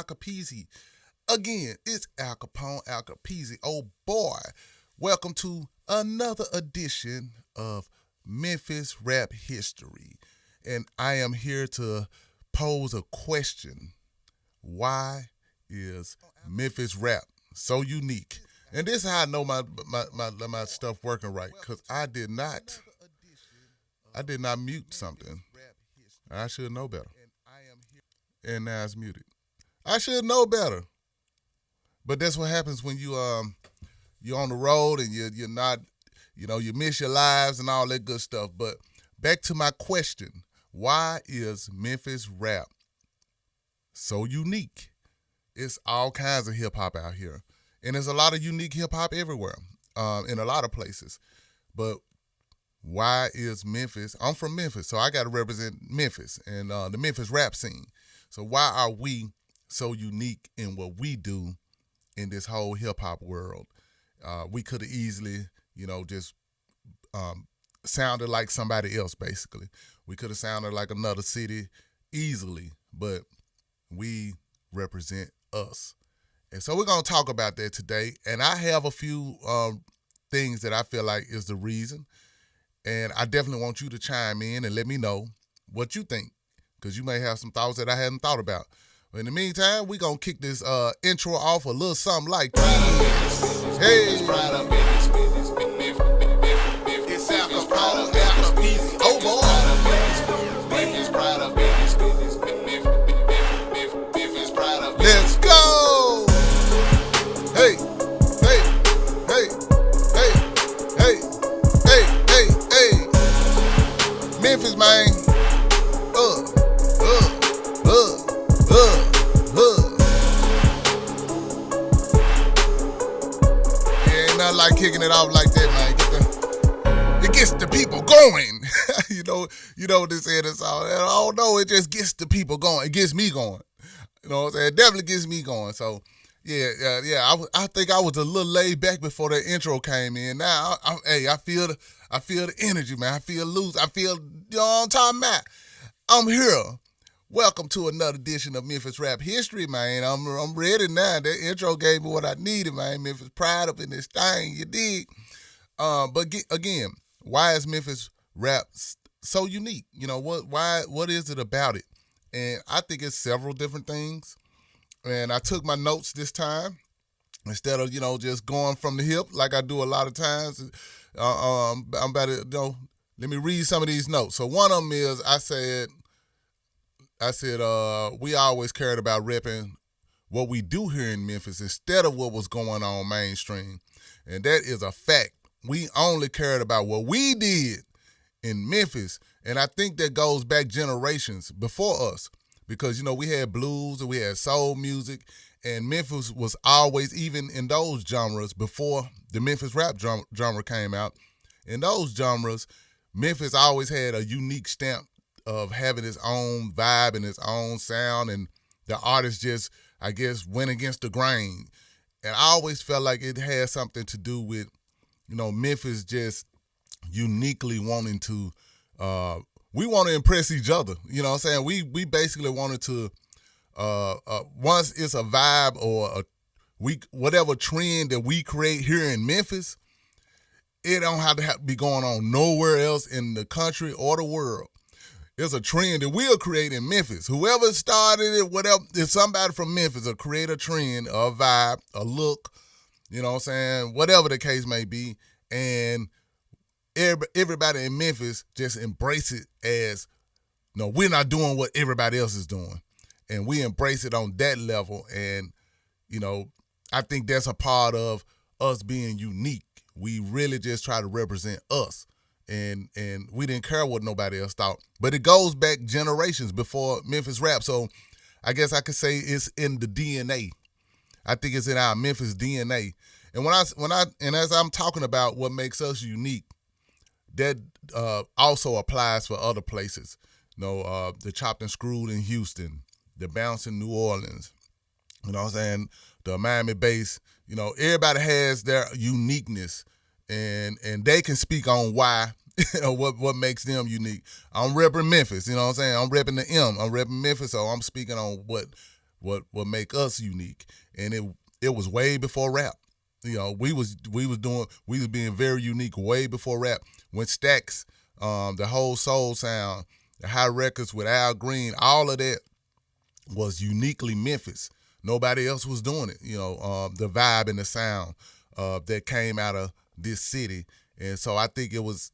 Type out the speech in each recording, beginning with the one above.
Capizzi. Again, it's Al Capone, Al Capizzi. Oh boy, welcome to another edition of Memphis Rap History. And I am here to pose a question. Why is Memphis rap so unique? And this is how I know my stuff working right, because I did not mute something. I should know better. And now it's muted. I should know better. But that's what happens when you're on the road and you're not, you miss your lives and all that good stuff. But back to my question. Why is Memphis rap so unique? It's all kinds of hip hop out here. And there's a lot of unique hip hop everywhere, in a lot of places. But why is Memphis? I'm from Memphis, so I got to represent Memphis and the Memphis rap scene. So why are we so unique in what we do in this whole hip hop world? We could have easily, just sounded like somebody else, basically. We could have sounded like another city easily, but we represent us. And so we're going to talk about that today. And I have a few things that I feel like is the reason. And I definitely want you to chime in and let me know what you think, because you may have some thoughts that I hadn't thought about. But in the meantime, we're going to kick this intro off a little something like this. Hey. It's Al Capone, Al Capizzi. Oh, boy. Let's go. Hey, hey, hey, hey, hey, hey, hey, hey. Memphis, man. Ain't nothing like kicking it off like that, man. It gets the people going. you know what they say in the song. I don't know, it just gets the people going. It gets me going. You know what I'm saying? It definitely gets me going. So, yeah. I think I was a little laid back before that intro came in. Now, I feel the energy, man. I feel loose. I feel, you know what I'm talking about? I'm here. Welcome to another edition of Memphis Rap History, man. I'm ready now. That intro gave me what I needed, man. Memphis pride up in this thing, you dig? But again, why is Memphis rap so unique? What is it about it? And I think it's several different things. And I took my notes this time instead of, just going from the hip like I do a lot of times. I'm about to, let me read some of these notes. So one of them is I said, we always cared about repping what we do here in Memphis instead of what was going on mainstream. And that is a fact. We only cared about what we did in Memphis. And I think that goes back generations before us because, we had blues and we had soul music, and Memphis was always, even in those genres before the Memphis rap genre came out, in those genres, Memphis always had a unique stamp of having its own vibe and its own sound, and the artist just, I guess, went against the grain. And I always felt like it had something to do with, Memphis just uniquely wanting to, we want to impress each other. You know what I'm saying? We basically wanted to, once it's a vibe or whatever trend that we create here in Memphis, it don't have to be going on nowhere else in the country or the world. It's a trend that we'll create in Memphis. Whoever started it, whatever, if somebody from Memphis will create a trend, a vibe, a look, you know what I'm saying, whatever the case may be, and everybody in Memphis just embrace it as, we're not doing what everybody else is doing. And we embrace it on that level. And, I think that's a part of us being unique. We really just try to represent us. And we didn't care what nobody else thought. But it goes back generations before Memphis rap. So I guess I could say it's in the DNA. I think it's in our Memphis DNA. And as I'm talking about what makes us unique, that also applies for other places. The Chopped and Screwed in Houston, the Bounce in New Orleans, the Miami bass. Everybody has their uniqueness, and they can speak on why, what makes them unique. I'm repping Memphis, I'm repping the M. I'm repping Memphis, so I'm speaking on what what make us unique. And it was way before rap. We was being very unique way before rap. When Stacks, the whole soul sound, the high records with Al Green, all of that was uniquely Memphis. Nobody else was doing it. The vibe and the sound that came out of this city. And so I think it's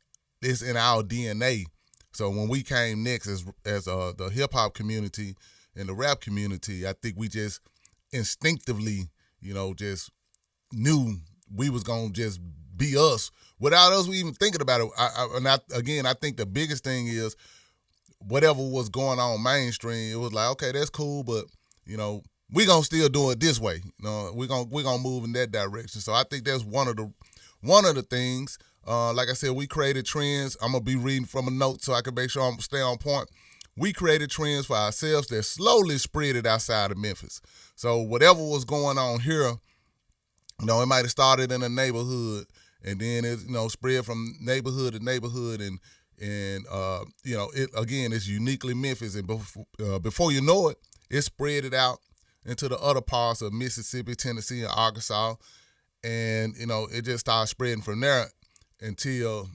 in our DNA. So when we came next as the hip hop community and the rap community, I think we just instinctively, just knew we was gonna just be us without us even thinking about it. I think the biggest thing is whatever was going on mainstream, it was like, okay, that's cool, but we gonna still do it this way. We're gonna move in that direction. So I think that's one of the things. Like I said, we created trends. I'm gonna be reading from a note so I can make sure I'm stay on point. We created trends for ourselves that slowly spread it outside of Memphis. So whatever was going on here, it might have started in a neighborhood and then it spread from neighborhood to neighborhood and it's uniquely Memphis, and before you know it, it spread it out into the other parts of Mississippi, Tennessee, and Arkansas, and it just started spreading from there until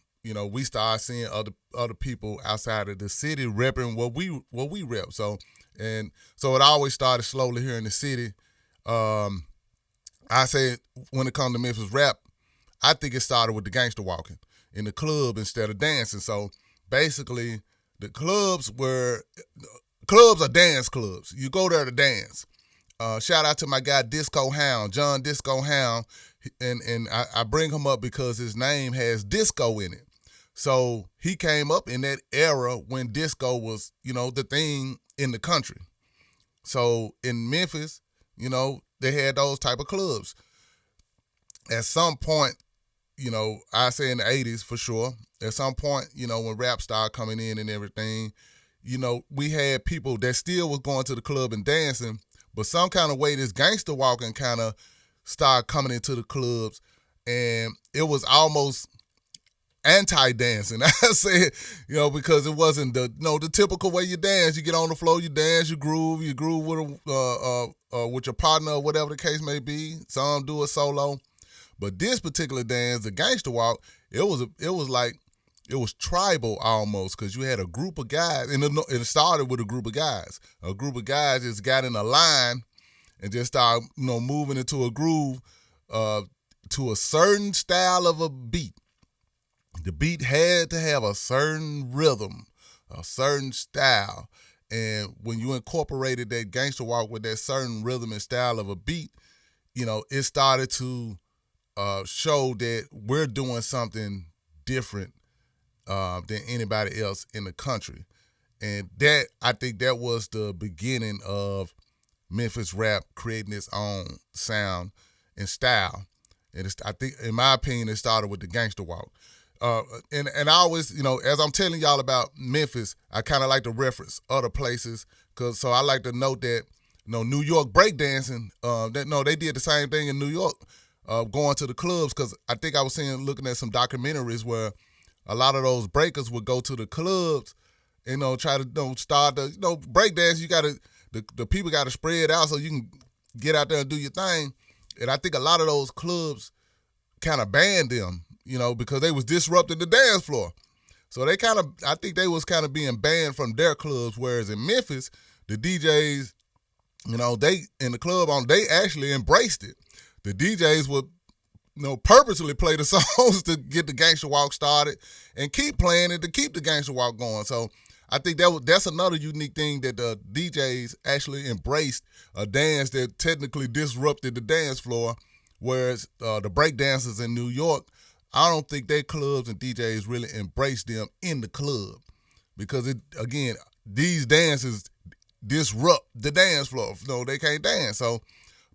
we started seeing other people outside of the city repping what we rep. So it always started slowly here in the city. I say when it comes to Memphis rap, I think it started with the gangster walking in the club instead of dancing. So basically, the clubs are dance clubs. You go there to dance. Shout out to my guy Disco Hound, John Disco Hound, and I bring him up because his name has disco in it. So he came up in that era when disco was, the thing in the country. So in Memphis, they had those type of clubs. At some point, I say in the 80s for sure, at some point, when rap started coming in and everything, we had people that still was going to the club and dancing, but some kind of way this gangster walking kind of started coming into the clubs, and it was almost anti-dancing. I say, because it wasn't the typical way you dance. You get on the floor, you dance, you groove with your partner or whatever the case may be. Some do it solo. But this particular dance, the gangster walk, it was tribal almost, because you had a group of guys, and it started with a group of guys. A group of guys just got in a line and just started, moving into a groove to a certain style of a beat. The beat had to have a certain rhythm, a certain style. And when you incorporated that gangster walk with that certain rhythm and style of a beat, it started to show that we're doing something different than anybody else in the country. And I think that was the beginning of Memphis rap creating its own sound and style. And I think, in my opinion, it started with the gangster walk. And I always, as I'm telling y'all about Memphis, I kind of like to reference other places, so I like to note that, New York breakdancing, they did the same thing in New York, going to the clubs, because I think I was looking at some documentaries where a lot of those breakers would go to the clubs and, try to, start the, breakdance. You got to, the people got to spread out so you can get out there and do your thing. And I think a lot of those clubs kind of banned them, because they was disrupting the dance floor. So I think they was kind of being banned from their clubs, whereas in Memphis, the DJs, they in the club they actually embraced it. The DJs would, purposely play the songs to get the gangster walk started and keep playing it to keep the gangster walk going. So I think that's another unique thing, that the DJs actually embraced a dance that technically disrupted the dance floor, whereas the break dancers in New York, I don't think their clubs and DJs really embrace them in the club, because these dances disrupt the dance floor. They can't dance. So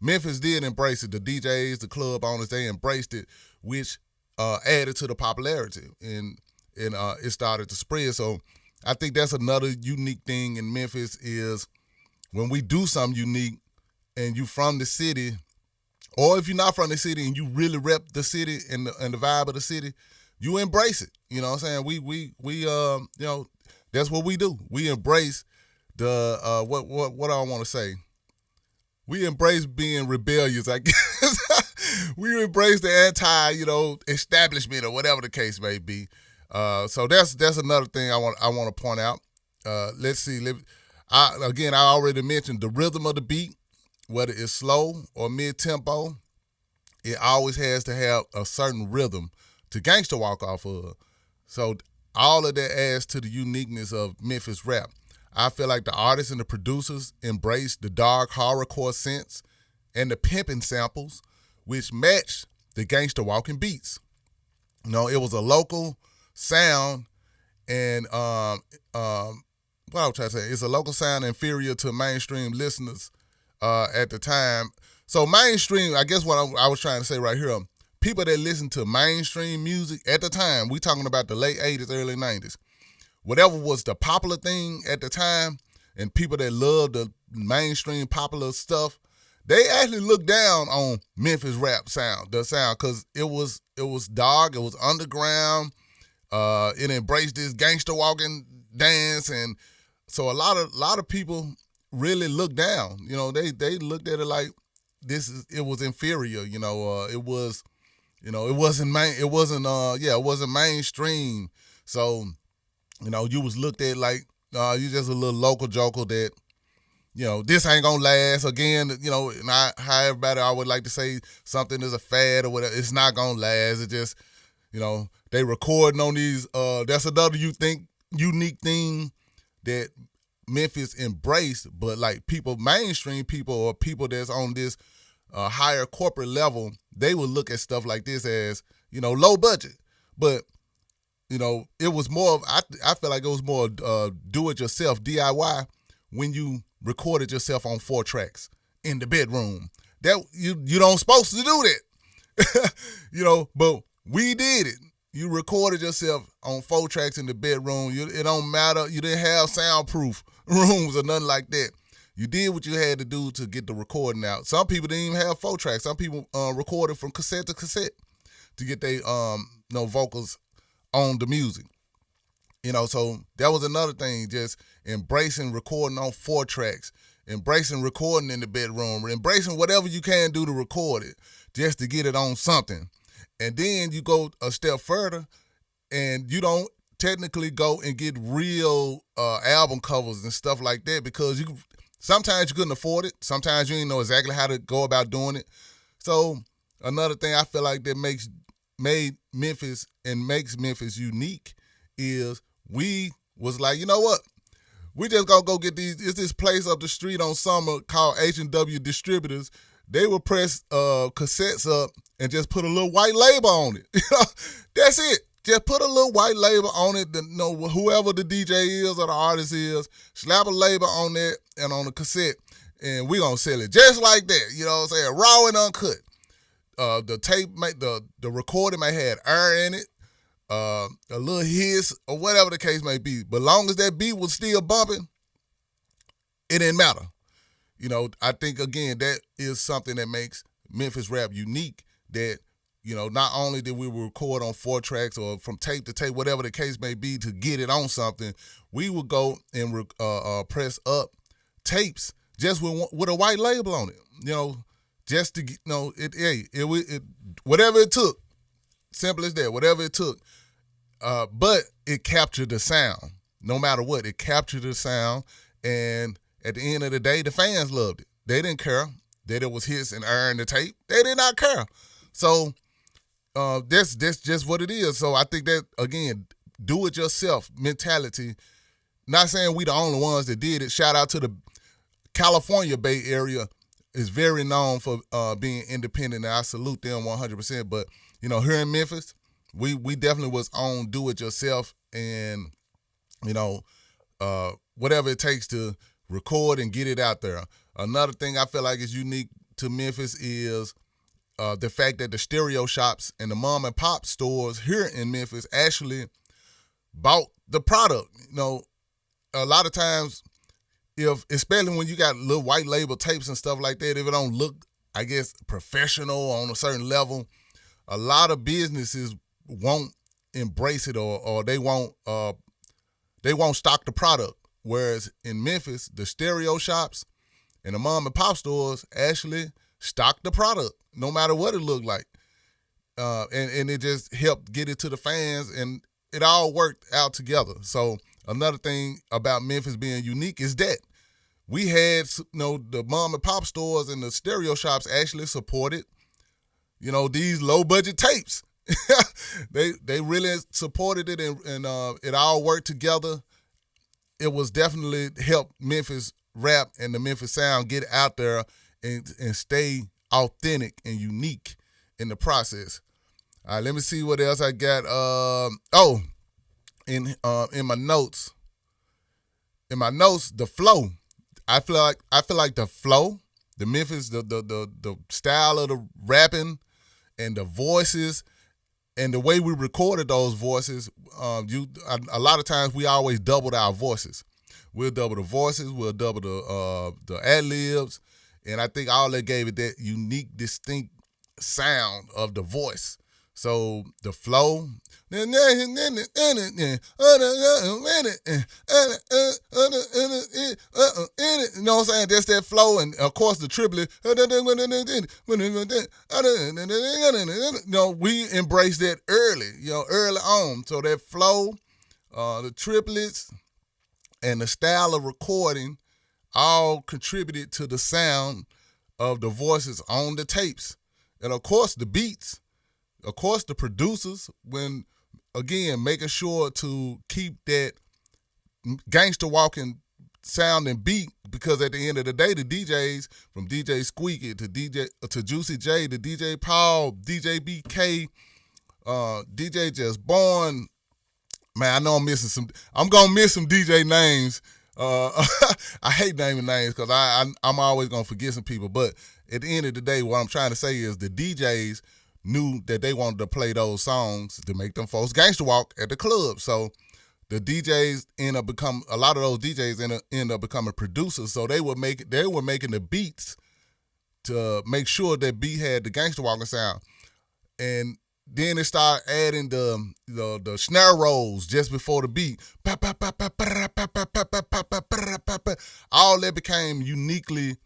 Memphis did embrace it. The DJs, the club owners, they embraced it, which added to the popularity, and it started to spread. So I think that's another unique thing in Memphis, is when we do something unique and you from the city, or if you're not from the city and you really rep the city and the vibe of the city, you embrace it. You know what I'm saying? We that's what we do. We embrace the what I want to say. we embrace being rebellious, I guess. We embrace the establishment or whatever the case may be. So that's another thing I want to point out. Let's see. I already mentioned the rhythm of the beat, whether it's slow or mid tempo. It always has to have a certain rhythm to gangster walk off of. So all of that adds to the uniqueness of Memphis rap. I feel like the artists and the producers embrace the dark horrorcore sense and the pimping samples, which match the gangster walking beats. It was a local sound, and what I was trying to say, it's a local sound inferior to mainstream listeners at the time. So mainstream, I guess what I was trying to say right here, people that listen to mainstream music at the time, we talking about the late 80s, early 90s, whatever was the popular thing at the time, and people that loved the mainstream popular stuff, they actually looked down on Memphis rap sound, because it was dark, it was underground, it embraced this gangster walking dance, and so a lot of people really looked down. They looked at it like it was inferior. It wasn't mainstream. So you was looked at like you just a little local joker that this ain't gonna last. Again, not how everybody always like to say something is a fad or whatever. It's not gonna last. It just they recording on these. That's another unique thing that Memphis embraced, but like mainstream people or people that's on this higher corporate level, they would look at stuff like this as low budget. But it was more of I feel like it was more do it yourself DIY when you recorded yourself on 4 tracks in the bedroom. That you don't supposed to do that, but we did it. You recorded yourself on 4 tracks in the bedroom. It don't matter. You didn't have soundproof rooms or nothing like that. You did what you had to do to get the recording out. Some people didn't even have 4 tracks. Some people recorded from cassette to cassette to get their vocals on the music. So that was another thing, just embracing recording on 4 tracks, embracing recording in the bedroom, embracing whatever you can do to record it just to get it on something. And then you go a step further and you don't technically go and get real album covers and stuff like that, because sometimes you couldn't afford it. Sometimes you didn't know exactly how to go about doing it. So another thing I feel like that makes Memphis unique is we was like, you know what? We just gonna go get these. It's this place up the street on Summer called H&W Distributors. They will press cassettes up and just put a little white label on it. That's it. Just put a little white label on it. Whoever the DJ is or the artist is, slap a label on that and on the cassette, and we gonna sell it just like that. You know what I'm saying? Raw and uncut. The tape, the recording may have air in it, a little hiss or whatever the case may be. But long as that beat was still bumping, it didn't matter. I think again that is something that makes Memphis rap unique. That not only did we record on 4 tracks or from tape to tape, whatever the case may be, to get it on something, we would go and press up tapes just with a white label on it. Just to get, whatever it took, simple as that, whatever it took. But it captured the sound. No matter what, it captured the sound, and at the end of the day, the fans loved it. They didn't care that it was hits and air in the tape. They did not care. So that's just what it is. So I think that, again, do-it-yourself mentality. Not saying we the only ones that did it. Shout out to the California Bay Area. Is very known for being independent, and I salute them 100%. But, here in Memphis, we definitely was on do-it-yourself and, whatever it takes to record and get it out there. Another thing I feel like is unique to Memphis is the fact that the stereo shops and the mom and pop stores here in Memphis actually bought the product. A lot of times, especially when you got little white label tapes and stuff like that, if it don't look, I guess, professional on a certain level, a lot of businesses won't embrace it or they won't stock the product. Whereas in Memphis, the stereo shops, And the mom and pop stores actually stocked the product, no matter what it looked like. And it just helped get it to the fans, and it all worked out together. So another thing about Memphis being unique is that we had, the mom and pop stores and the stereo shops actually supported, these low budget tapes. they really supported it, and it all worked together. It was definitely helped Memphis rap and the Memphis sound get out there and stay authentic and unique in the process. All right, let me see what else I got. In my notes. In my notes, the flow. I feel like the flow, the Memphis, the style of the rapping and the voices and the way we recorded those voices, a lot of times we always doubled our voices. We'll double the voices, we'll double the ad-libs, and I think all that gave it that unique, distinct sound of the voice. So the flow, you know what I'm saying? That's that flow, and of course the triplet. We embraced that early on. So that flow, the triplets, and the style of recording all contributed to the sound of the voices on the tapes. And of course the beats, of course the producers, when, again, making sure to keep that gangster walking sound and beat, because at the end of the day, the DJs, from DJ Squeaky to Juicy J to DJ Paul, DJ BK, DJ Just Born, man, I know I'm gonna miss some DJ names. I hate naming names because I'm always gonna forget some people. But at the end of the day, what I'm trying to say is the DJs knew that they wanted to play those songs to make them folks gangster walk at the club. So the DJs a lot of those DJs end up becoming producers. So they were making the beats to make sure that beat had the gangster walking sound. And then they started adding the snare rolls just before the beat. All that became uniquely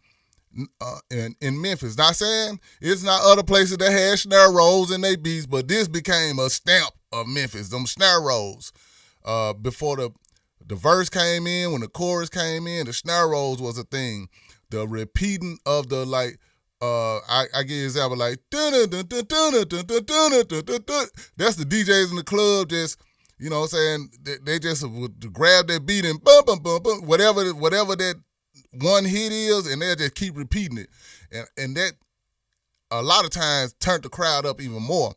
in Memphis. Not saying it's not other places that had snare rolls in their beats, but this became a stamp of Memphis. Them snare rolls. Before the verse came in, when the chorus came in, the snare rolls was a thing. The repeating of the I give you an example like that's the DJs in the club just, you know what I'm saying, they just would grab that beat and bum bum bum bum, whatever that one hit is, and they'll just keep repeating it. And that a lot of times turned the crowd up even more.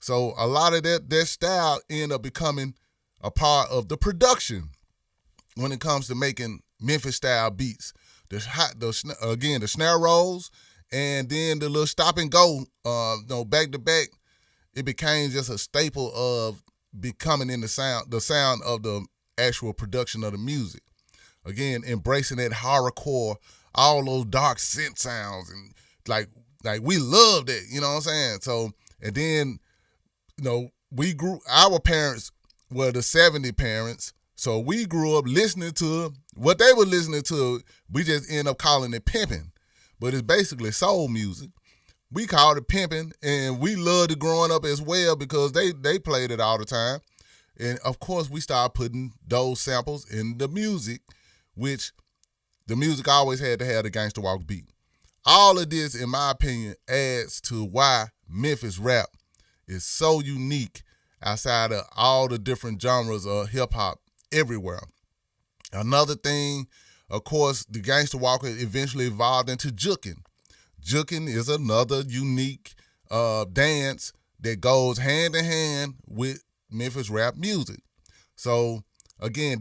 So a lot of that style ended up becoming a part of the production when it comes to making Memphis style beats. The snare rolls, and then the little stop and go, back to back. It became just a staple of becoming in the sound of the actual production of the music. Again, embracing that horrorcore, all those dark synth sounds, and like we loved it, you know what I'm saying? So, and then, our parents were the 70 parents, so we grew up listening to what they were listening to. We just end up calling it pimping, but it's basically soul music. We called it pimping, and we loved it growing up as well because they played it all the time. And of course, we started putting those samples in the music, which the music always had to have the gangster walk beat. All of this, in my opinion, adds to why Memphis rap is so unique outside of all the different genres of hip-hop everywhere. Another thing, of course, the gangster walker eventually evolved into juking. Juking is another unique dance that goes hand in hand with Memphis rap music. So, again,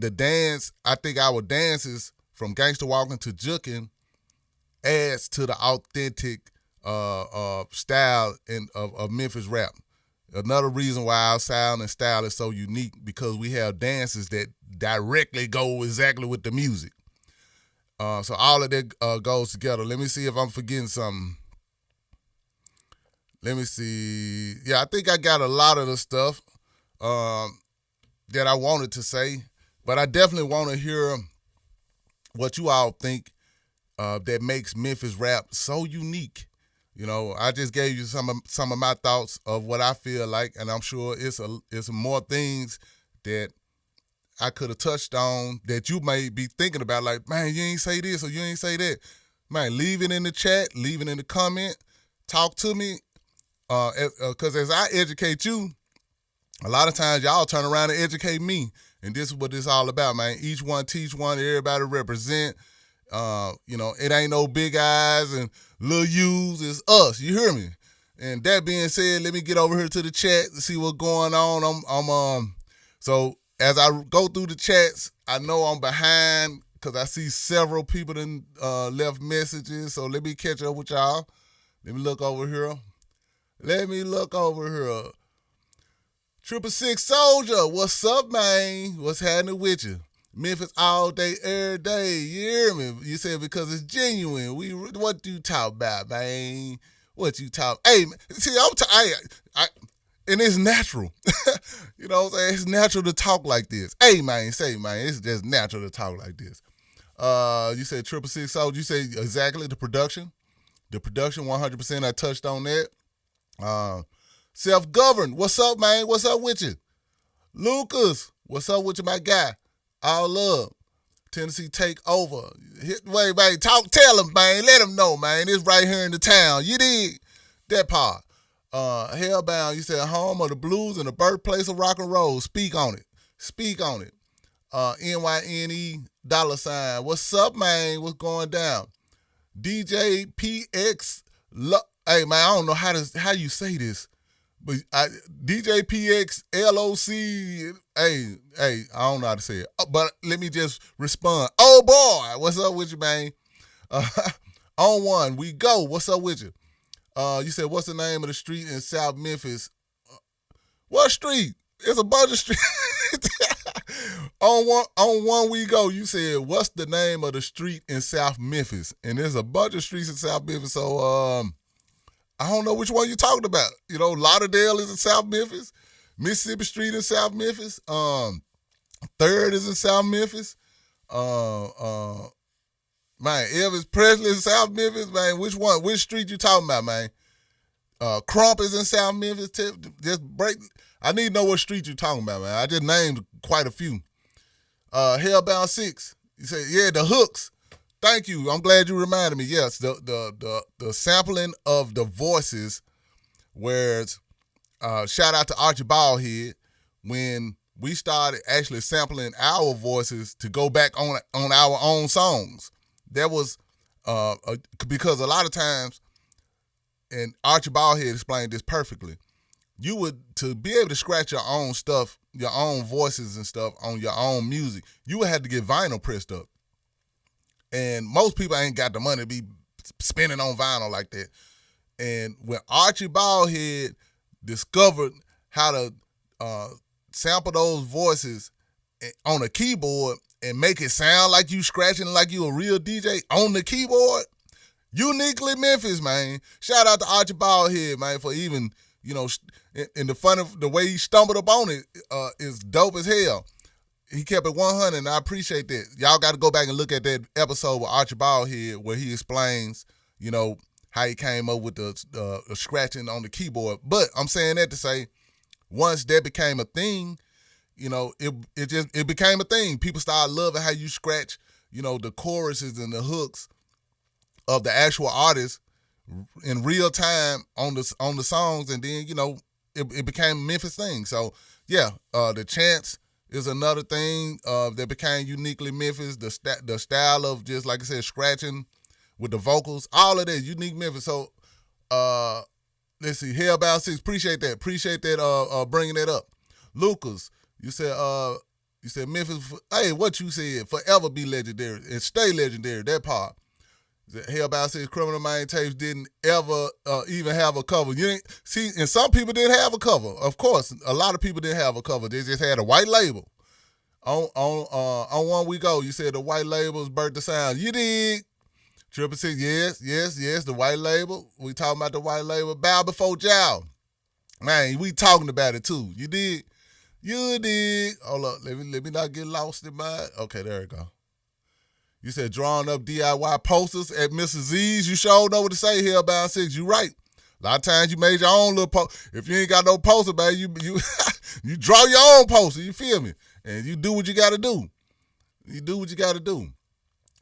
I think our dances from gangster walking to juking adds to the authentic style of Memphis rap. Another reason why our sound and style is so unique, because we have dances that directly go exactly with the music. So all of that goes together. Let me see if I'm forgetting something. Let me see. Yeah, I think I got a lot of the stuff that I wanted to say, but I definitely want to hear what you all think that makes Memphis rap so unique. I just gave you some of my thoughts of what I feel like, and I'm sure it's more things that I could have touched on that you may be thinking about, like, man, you ain't say this or you ain't say that. Man, leave it in the chat, leave it in the comment, talk to me, because as I educate you, a lot of times y'all turn around and educate me, and this is what it's all about, man. Each one teach one, everybody represent. It ain't no big eyes and little U's, it's us, you hear me? And that being said, let me get over here to the chat to see what's going on. So as I go through the chats, I know I'm behind because I see several people that left messages, so let me catch up with y'all. Let me look over here. 666 Soldier, what's up, man? What's happening with you? Memphis all day, every day. You hear me? You said because it's genuine. What you talk about, man? What you talk? Hey, see, and it's natural. You know what I'm saying? It's natural to talk like this. Hey, man, it's just natural to talk like this. You said 666 Soldier. You said exactly the production. The production, 100%. I touched on that. Self-governed. What's up, man? What's up with you? Lucas, what's up with you, my guy? All love. Tennessee take over. Wait, tell him, man. Let him know, man. It's right here in the town. You dig? That part. Hellbound, you said home of the blues and the birthplace of rock and roll. Speak on it. NYNE $. What's up, man? What's going down? DJ PX. Hey, man, I don't know how you say this. But DJ PX LOC, hey, I don't know how to say it. But let me just respond. Oh, boy, what's up with you, man? On one, we go. What's up with you? You said, what's the name of the street in South Memphis? What street? It's a bunch of streets. On one, we go. You said, what's the name of the street in South Memphis? And there's a bunch of streets in South Memphis, so I don't know which one you're talking about. Lauderdale is in South Memphis. Mississippi Street in South Memphis. Third is in South Memphis. Man, Elvis Presley is in South Memphis. Man, which one? Which street you talking about, man? Crump is in South Memphis. I need to know what street you're talking about, man. I just named quite a few. Hellbound 6. You say, yeah, the hooks. Thank you. I'm glad you reminded me. Yes, the sampling of the voices, whereas shout out to Archie Baldhead, when we started actually sampling our voices to go back on our own songs. That was because a lot of times, and Archie Baldhead explained this perfectly, you would, to be able to scratch your own stuff, your own voices and stuff on your own music, you would have to get vinyl pressed up. And most people ain't got the money to be spending on vinyl like that. And when Archie Baldhead discovered how to sample those voices on a keyboard and make it sound like you scratching like you a real DJ on the keyboard, uniquely Memphis, man. Shout out to Archie Baldhead, man, for even, and the way he stumbled up on it is dope as hell. He kept it 100, and I appreciate that. Y'all got to go back and look at that episode with Archie Baldhead where he explains, how he came up with the scratching on the keyboard. But I'm saying that to say, once that became a thing, it became a thing. People started loving how you scratch, the choruses and the hooks of the actual artist in real time on the songs, and then it became a Memphis thing. So yeah, the chants is another thing that became uniquely Memphis. The style of, just like I said, scratching with the vocals, all of that unique Memphis. So let's see, Hellbound 6, appreciate that bringing that up. Lucas, you said Memphis. Hey, what you said? Forever be legendary and stay legendary. That part. Hellbound 6 Criminal Mind Tapes didn't ever even have a cover. And some people didn't have a cover. Of course, a lot of people didn't have a cover. They just had a white label. On one we go. You said the white label's Birth the Sound. You dig? 666, yes, the white label. We talking about the white label. Bow Before Jow. Man, we talking about it too. You dig? Hold up. Let me not get lost in my. Okay, there we go. You said drawing up DIY posters at Mrs. Z's. You sure know what to say, Hellbound 6. You right. A lot of times you made your own little post. If you ain't got no poster, man, you you draw your own poster. You feel me? And you do what you got to do. You do what you got to do.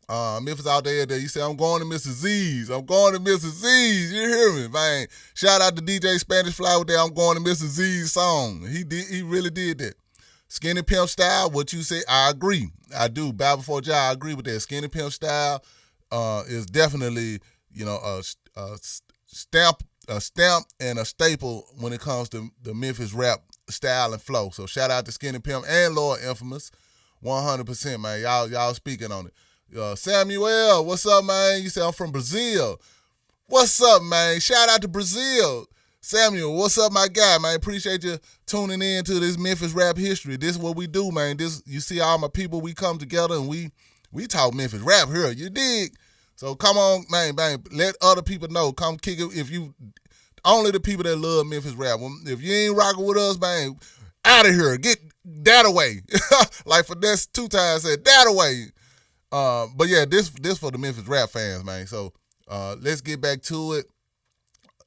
Memphis out there, you say, I'm going to Mrs. Z's. I'm going to Mrs. Z's. You hear me, man? Shout out to DJ Spanish Fly with that I'm going to Mrs. Z's song. He really did that. Skinny Pimp Style, what you say, I agree. I do. Bow Before Jah, I agree with that. Skinny Pimp Style is definitely, a stamp and a staple when it comes to the Memphis rap style and flow. So shout out to Skinny Pimp and Lord Infamous. 100%, man. Y'all speaking on it. Samuel, what's up, man? You say I'm from Brazil. What's up, man? Shout out to Brazil. Samuel, what's up, my guy, man? Appreciate you tuning in to this Memphis Rap History. This is what we do, man. This, you see all my people, we come together and we talk Memphis rap here. You dig? So come on, man. Let other people know. Come kick it. If you, only the people that love Memphis rap. If you ain't rocking with us, man, out of here. Get that away. Like Finesse 2 times said, that away. But yeah, this for the Memphis rap fans, man. So let's get back to it.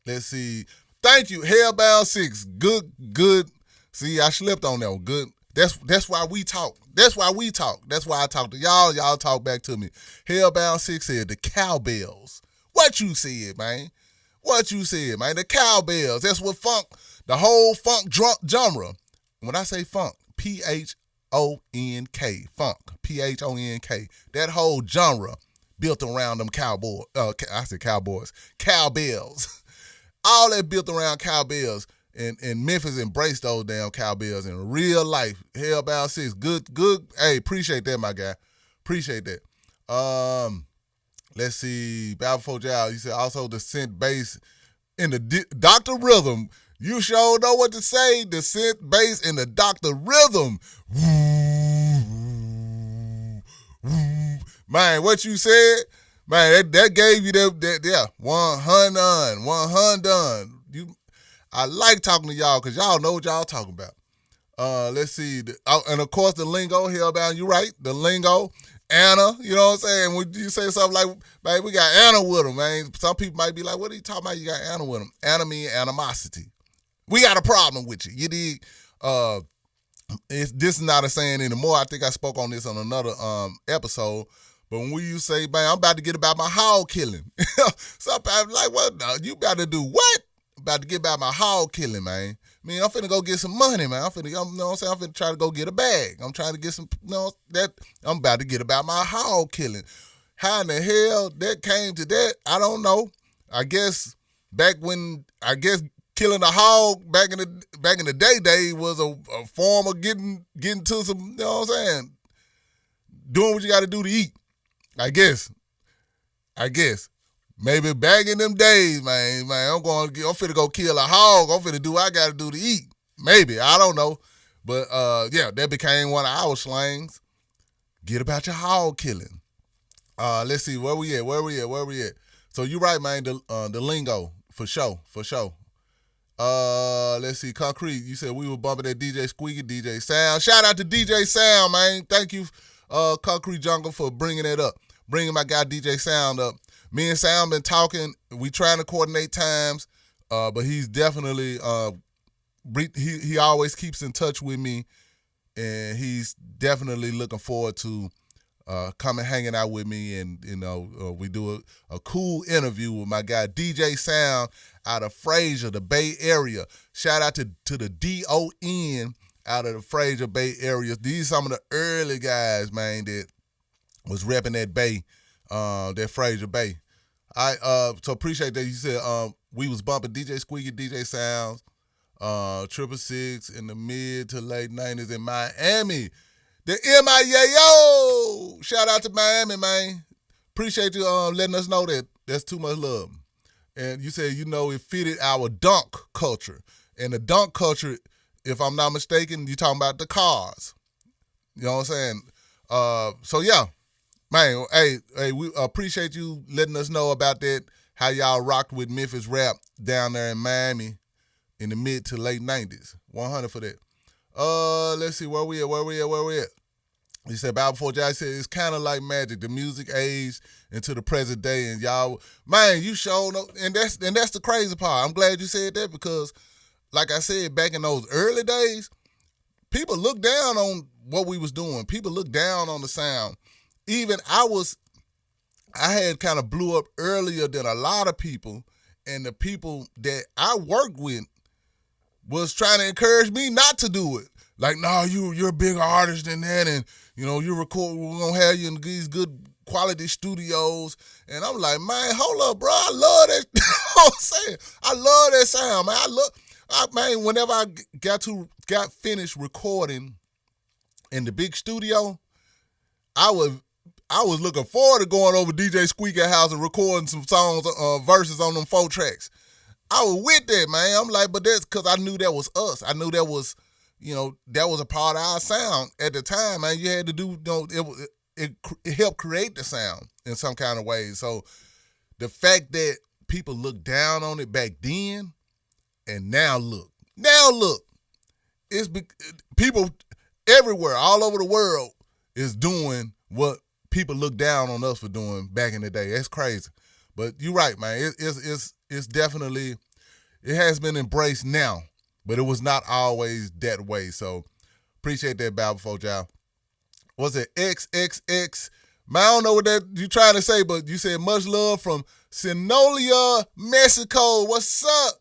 Let's see. Thank you, Hellbound 6. Good. See, I slipped on that one. Good. That's why we talk. That's why we talk. That's why I talk to y'all. Y'all talk back to me. Hellbound 6 said the cowbells. What you said, man? What you said, man? The cowbells. That's what funk, the whole funk genre. When I say funk, PHONK, funk, PHONK. That whole genre built around them cowboys. I said cowboys. Cowbells. All that built around cowbells. And Memphis embraced those damn cowbells in real life. Hellbound 6. Good. Hey, appreciate that, my guy. Appreciate that. Let's see. Bow Before Jah, you said also the synth bass in the Dr. Rhythm. You sure know what to say. The synth bass in the Dr. Rhythm. Man, what you said, man, that gave you that yeah, 100 done. I like talking to y'all because y'all know what y'all talking about. Let's see. And of course, the lingo, Hellbound, you right. The lingo, Anna, you know what I'm saying? When you say something like, man, we got Anna with them, man. Some people might be like, what are you talking about? You got Anna with them. Anna mean animosity. We got a problem with you. You dig? This is not a saying anymore. I think I spoke on this on another episode. But when you say, man, I'm about to get about my hog killing. Sometimes like, what? You about to do what? About to get about my hog killing, man. I mean, I'm finna go get some money, man. I'm finna try to go get a bag. I'm trying to get some, I'm about to get about my hog killing. How in the hell that came to that? I don't know. I guess killing a hog back in the day was a form of getting to some, you know what I'm saying? Doing what you got to do to eat. I guess. Maybe back in them days, man, I'm finna go kill a hog. I'm finna do what I gotta do to eat. Maybe, I don't know. But yeah, that became one of our slangs. Get about your hog killing. Let's see, where we at? So you right, man, the lingo, for sure. Let's see, Concrete, you said we were bumping that DJ Squeaky, DJ Sound. Shout out to DJ Sound, man. Thank you, Concrete Jungle, for bringing it up. Bringing my guy DJ Sound up. Me and Sound been talking. We trying to coordinate times, but he's definitely he always keeps in touch with me, and he's definitely looking forward to coming hanging out with me, and we do a cool interview with my guy DJ Sound out of Fraser, the Bay Area. Shout out to the DON out of the Fraser Bay Area. These are some of the early guys, man, that was repping that Bay. That Fraser Bay. So appreciate that. You said we was bumping DJ Squeaky, DJ Sounds, 666 in the mid to late 90s in Miami. The MIAO! Shout out to Miami, man. Appreciate you letting us know that that's too much love. And you said, it fitted our dunk culture. And the dunk culture, if I'm not mistaken, you talking about the cars. You know what I'm saying? So yeah. Man, hey, we appreciate you letting us know about that, how y'all rocked with Memphis rap down there in Miami in the mid to late 90s. 100 for that. Let's see, where we at? He said, Bow before Jai said, it's kind of like magic. The music aged into the present day, and y'all, man, you showed up, and that's the crazy part. I'm glad you said that because, like I said, back in those early days, people looked down on what we was doing. People looked down on the sound. Even I had kind of blew up earlier than a lot of people, and the people that I worked with was trying to encourage me not to do it. Like, no, you're a bigger artist than that, and you record. We're gonna have you in these good quality studios. And I'm like, man, hold up, bro. I love that. You know what I'm saying? I love that sound, man. Man, whenever I got finished recording in the big studio, I was looking forward to going over DJ Squeaky house and recording some songs, verses on them 4 tracks. I was with that, man. I'm like, but that's because I knew that was us. I knew that was, that was a part of our sound at the time, man. You had to do, it helped create the sound in some kind of way. So the fact that people looked down on it back then, and now look, it's people everywhere, all over the world, is doing what people look down on us for doing back in the day. That's crazy. But you're right, man. It's definitely, it has been embraced now, but it was not always that way. So appreciate that, Bow before y'all. Was it XXX? Man, I don't know what that you trying to say, but you said much love from Sinolia, Mexico. What's up?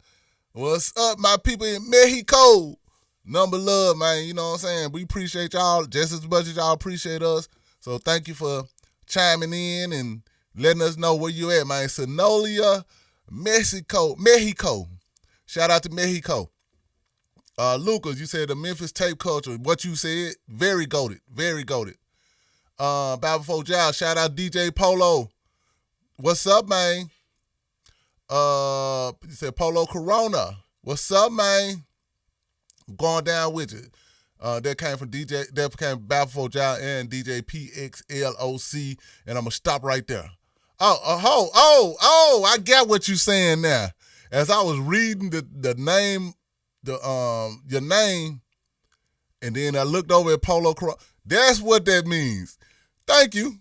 What's up, my people in Mexico? Number love, man. You know what I'm saying? We appreciate y'all just as much as y'all appreciate us. So thank you for chiming in and letting us know where you at, man. Sinolia, Mexico. Shout out to Mexico. Lucas, you said the Memphis tape culture. What you said, very goated. Bow before y'all, shout out DJ Polo. What's up, man? You said Polo Corona. What's up, man? Going down with you. That came from Bow before y'all and DJ PXLOC, and I'm gonna stop right there. I get what you're saying now. As I was reading the name, your name, and then I looked over at Polo Corona. That's what that means. Thank you.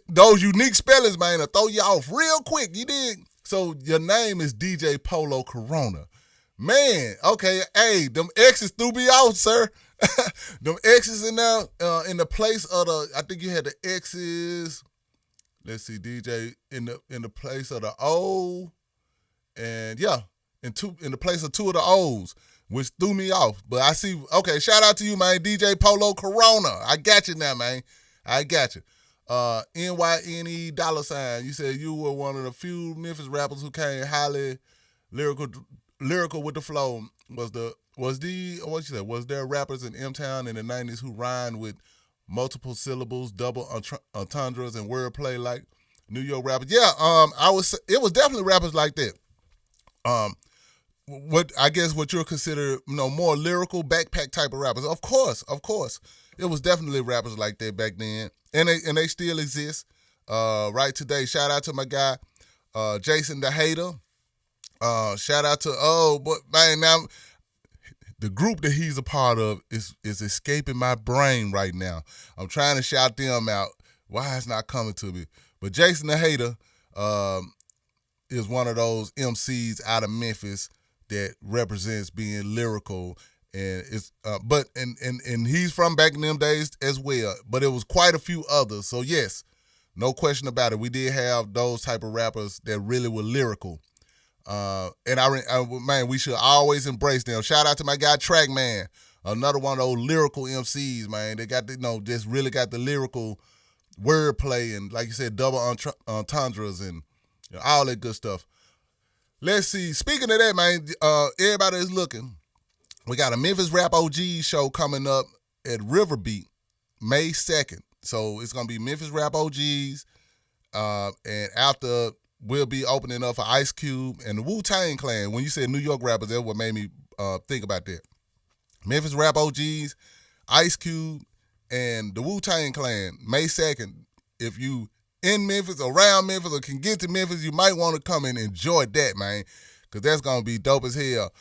Those unique spellings, man, will throw you off real quick. You dig? So your name is DJ Polo Corona. Man, okay, hey, them X's threw me off, sir. Them X's in there, in the place of I think you had the X's. Let's see, DJ in the place of the O, and yeah, in the place of 2 of the O's, which threw me off. But I see. Okay, shout out to you, man, DJ Polo Corona. I got you now, man. I got you. NYNE $. You said you were one of the few Memphis rappers who came highly lyrical with the flow. Was there rappers in M-Town in the 90s who rhymed with multiple syllables, double entendres, and wordplay like New York rappers? Yeah, it was definitely rappers like that. What you're considered, more lyrical backpack type of rappers. Of course. It was definitely rappers like that back then. And they still exist right today. Shout out to my guy, Jason the Hater. Shout out to, now the group that he's a part of is escaping my brain right now. I'm trying to shout them out. Why it's not coming to me? But Jason the Hater is one of those MCs out of Memphis that represents being lyrical, and and he's from back in them days as well. But it was quite a few others. So yes, no question about it. We did have those type of rappers that really were lyrical. Man, we should always embrace them. Shout out to my guy Trackman, another one of those lyrical MCs, man. They got just really got the lyrical wordplay and, like you said, double entendres and all that good stuff. Let's see. Speaking of that, man, everybody is looking. We got a Memphis Rap OG show coming up at Riverbeat May 2nd. So it's gonna be Memphis Rap OGs, and after, we'll be opening up for Ice Cube and the Wu-Tang Clan. When you said New York rappers, that's what made me think about that. Memphis Rap OGs, Ice Cube, and the Wu-Tang Clan, May 2nd. If you in Memphis, around Memphis, or can get to Memphis, you might want to come and enjoy that, man, because that's going to be dope as hell.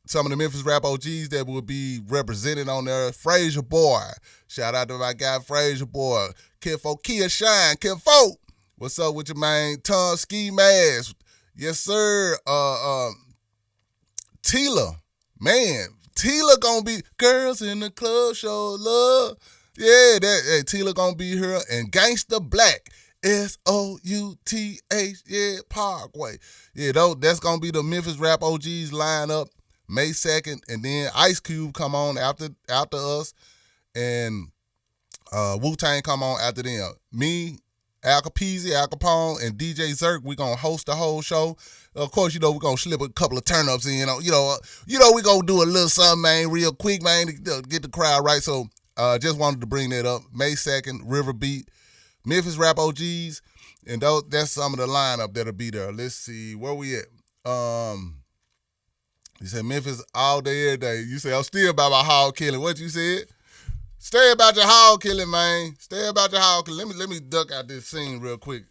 some of the Memphis Rap OGs that will be represented on there. Frazier Boy. Shout out to my guy Frazier Boy. Kinfolk Kia Shine. Kinfolk. What's up with your man? Tom Ski Mask. Yes, sir. Tila. Man, Tila gonna be Girls in the Club Show Love. Yeah, Tila gonna be here. And Gangster Black. SOUTH, yeah, Parkway. Yeah, that's gonna be the Memphis Rap OGs lineup May 2nd, and then Ice Cube come on after us, and Wu-Tang come on after them. Me, Al Capone, Al Capone, and DJ Zerk, we gonna host the whole show. Of course, we're gonna slip a couple of turn-ups in. We gonna do a little something, man, real quick, man, to get the crowd right. So, just wanted to bring that up. May 2nd, River Beat. Memphis Rap OGs, and that's some of the lineup that'll be there. Let's see, where we at? You said Memphis all day, every day. You say, I'm still about my hog killing. What you said? Stay about your hog killing, man. Stay about your hog killing. Let me duck out this scene real quick.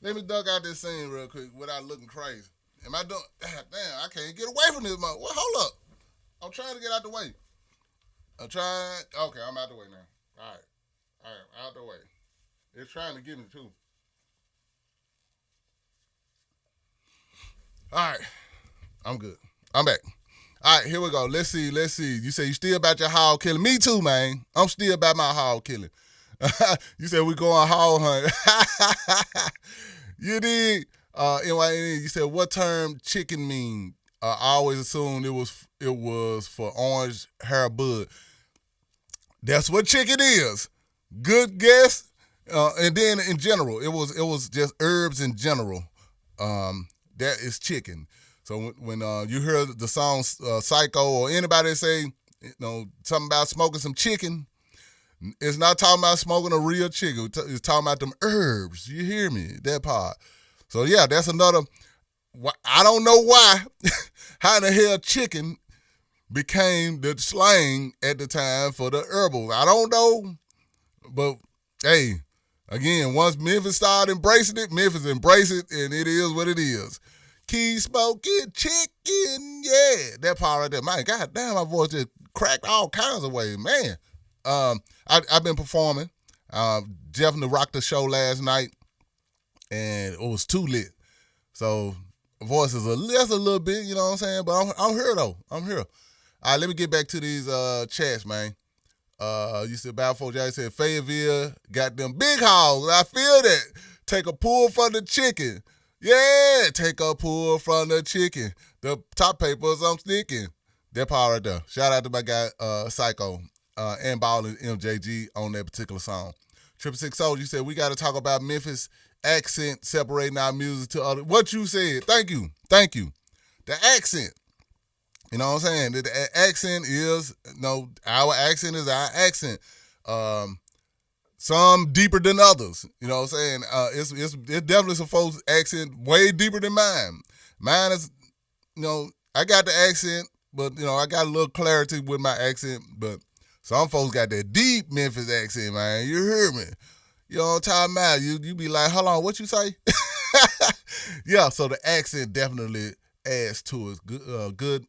Without looking crazy. Am I doing? Damn, I can't get away from this, man. Well, hold up. I'm trying to get out the way. Okay, I'm out the way now. All right, out the way. It's trying to get me too. All right. I'm good. I'm back. All right, here we go. Let's see. You say you still about your hog killing. Me too, man. I'm still about my hog killing. You said we going hog hunt. You did. NYN, you said what term chicken mean? I always assumed it was for orange hair bud. That's what chicken is. Good guess. And then in general, it was just herbs in general. That is chicken. So when you hear the song Psycho or anybody say, something about smoking some chicken, it's not talking about smoking a real chicken. It's talking about them herbs. You hear me? That part. So yeah, that's another. I don't know why, how the hell chicken became the slang at the time for the herbal. I don't know, but hey. Again, once Memphis started embracing it, Memphis embraced it, and it is what it is. Keep smoking chicken, yeah. That part right there. Man, God damn, my voice just cracked all kinds of ways, man. I've been performing. Definitely rocked the show last night, and it was too lit. So, voice is just a little bit, you know what I'm saying? But I'm here, though. I'm here. All right, let me get back to these chats, man. You said about 4J said Fayetteville got them big hogs. I feel that. Take a pull from the chicken. Yeah, take a pull from the chicken. The top papers I'm sticking. That part right there. Shout out to my guy Psycho and Ballin' MJG on that particular song. 666 Soul, you said we got to talk about Memphis accent separating our music to other. What you said. Thank you. The accent. You know what I'm saying? The accent is, our accent is our accent. Some deeper than others. You know what I'm saying? It's definitely some folks' accent way deeper than mine. Mine is, I got the accent, but, I got a little clarity with my accent. But some folks got that deep Memphis accent, man. You hear me? You know what I'm talking about? You be like, hold on, what you say? Yeah, so the accent definitely adds to it. Good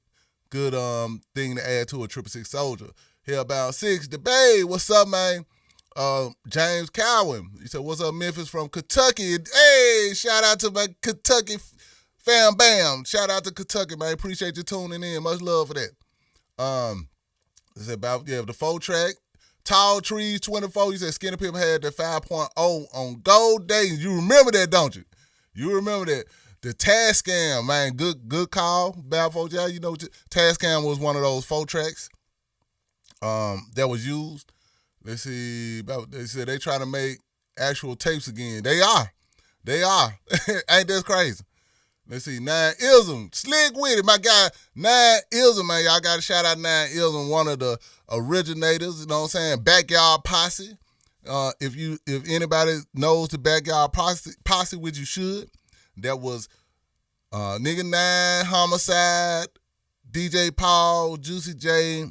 thing to add to a 666 Soldier. Hellbound 6, the Bay, what's up, man? James Cowan, he said, what's up, Memphis from Kentucky? Hey, shout out to my Kentucky fam bam. Shout out to Kentucky, man. Appreciate you tuning in. Much love for that. It's about, the 4-track. Tall Trees 24. You said Skinny Pimp had the 5.0 on Gold Days. You remember that, don't you? You remember that. The Tascam, man, good call. Bad 4J, Tascam was one of those 4-tracks that was used. Let's see, they said they trying to make actual tapes again. They are. Ain't that crazy? Let's see, 9ism, slick with it, my guy, 9ism, man. Y'all got to shout out 9ism, one of the originators, you know what I'm saying? Backyard Posse. If anybody knows the Backyard Posse, which you should, that was Nigga 9, Homicide, DJ Paul, Juicy J,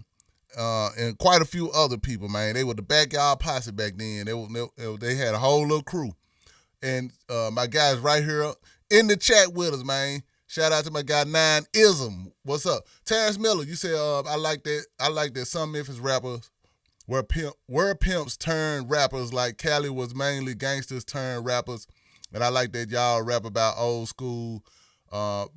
and quite a few other people, man. They were the Backyard Posse back then. They had a whole little crew. And my guys right here in the chat with us, man. Shout out to my guy 9ism. What's up? Terrence Miller, you said I like that. I like that some Memphis rappers were pimps turned rappers, like Cali was mainly gangsters turned rappers. And I like that y'all rap about old school, the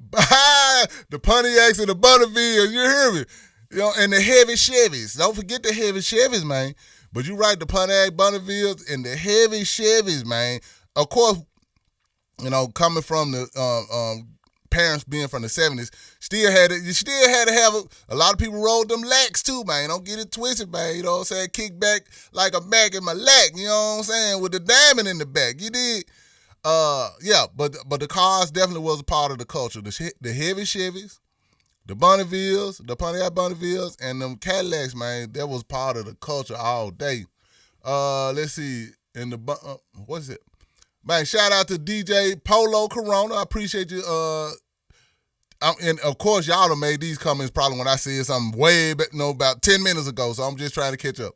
Pontiacs and the Bonnevilles, you hear me? You know, and the heavy Chevys. Don't forget the heavy Chevys, man. But you right, the Pontiac, Bonnevilles, and the heavy Chevys, man. Of course, you know, coming from the parents being from the 70s, you still had to have a lot of people rolled them lacks too, man. Don't get it twisted, man. You know what I'm saying? Kick back like a Mac in my lack, you know what I'm saying? With the diamond in the back. You did. Yeah, but the cars definitely was a part of the culture. The heavy Chevys, the Bonnevilles, the Pontiac Bonnevilles, and them Cadillacs, man, that was part of the culture all day. Let's see. What is it? Man, shout out to DJ Polo Corona. I appreciate you. And of course, y'all have made these comments probably when I said something way back, about 10 minutes ago, so I'm just trying to catch up.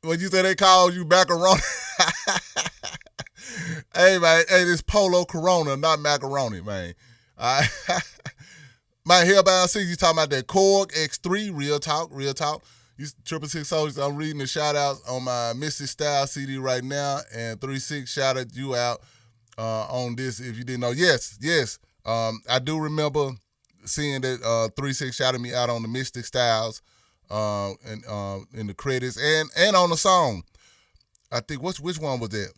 When you say they called you macaroni. Hey, man, this Polo Corona, not macaroni, man. Man, Hellbound 6, you talking about that Korg X3, real talk. You 666 Soldiers, I'm reading the shout-outs on my Mystic Style CD right now, and 36 shouted you out on this if you didn't know. Yes. I do remember seeing that 36 shouted me out on the Mystic Styles and in the credits and on the song. I think, which one was that?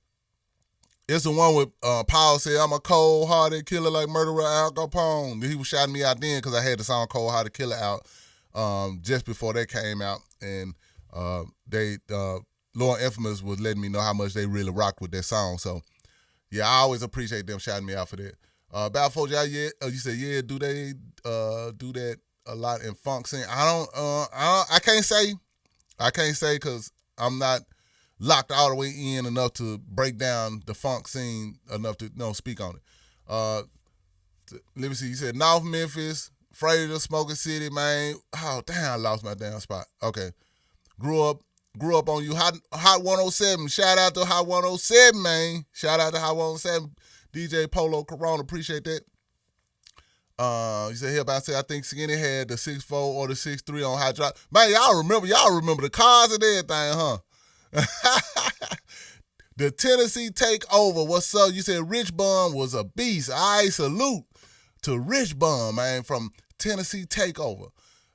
It's the one with Paul said, I'm a cold-hearted killer like murderer Al Capone. He was shouting me out then because I had the song Cold-Hearted Killer out just before that came out. And Law Infamous was letting me know how much they really rocked with that song. So, yeah, I always appreciate them shouting me out for that. About 4 y'all, you said, yeah, do they do that a lot in funk scene? I can't say because I'm not locked all the way in enough to break down the funk scene enough to speak on it. Let me see. You said North Memphis, Fraser, Smoking City, man. Oh, damn, I lost my damn spot. Okay. Grew up on you. Hot 107. Shout out to Hot 107, man. Shout out to Hot 107. DJ Polo Corona. Appreciate that. You said, I think Skinny had the 6'4 or the 6'3 on Hot Drop. Man, y'all remember the cars and everything, huh? The Tennessee Takeover. What's up? You said Rich Bum was a beast. I salute to Rich Bum, man, from Tennessee Takeover.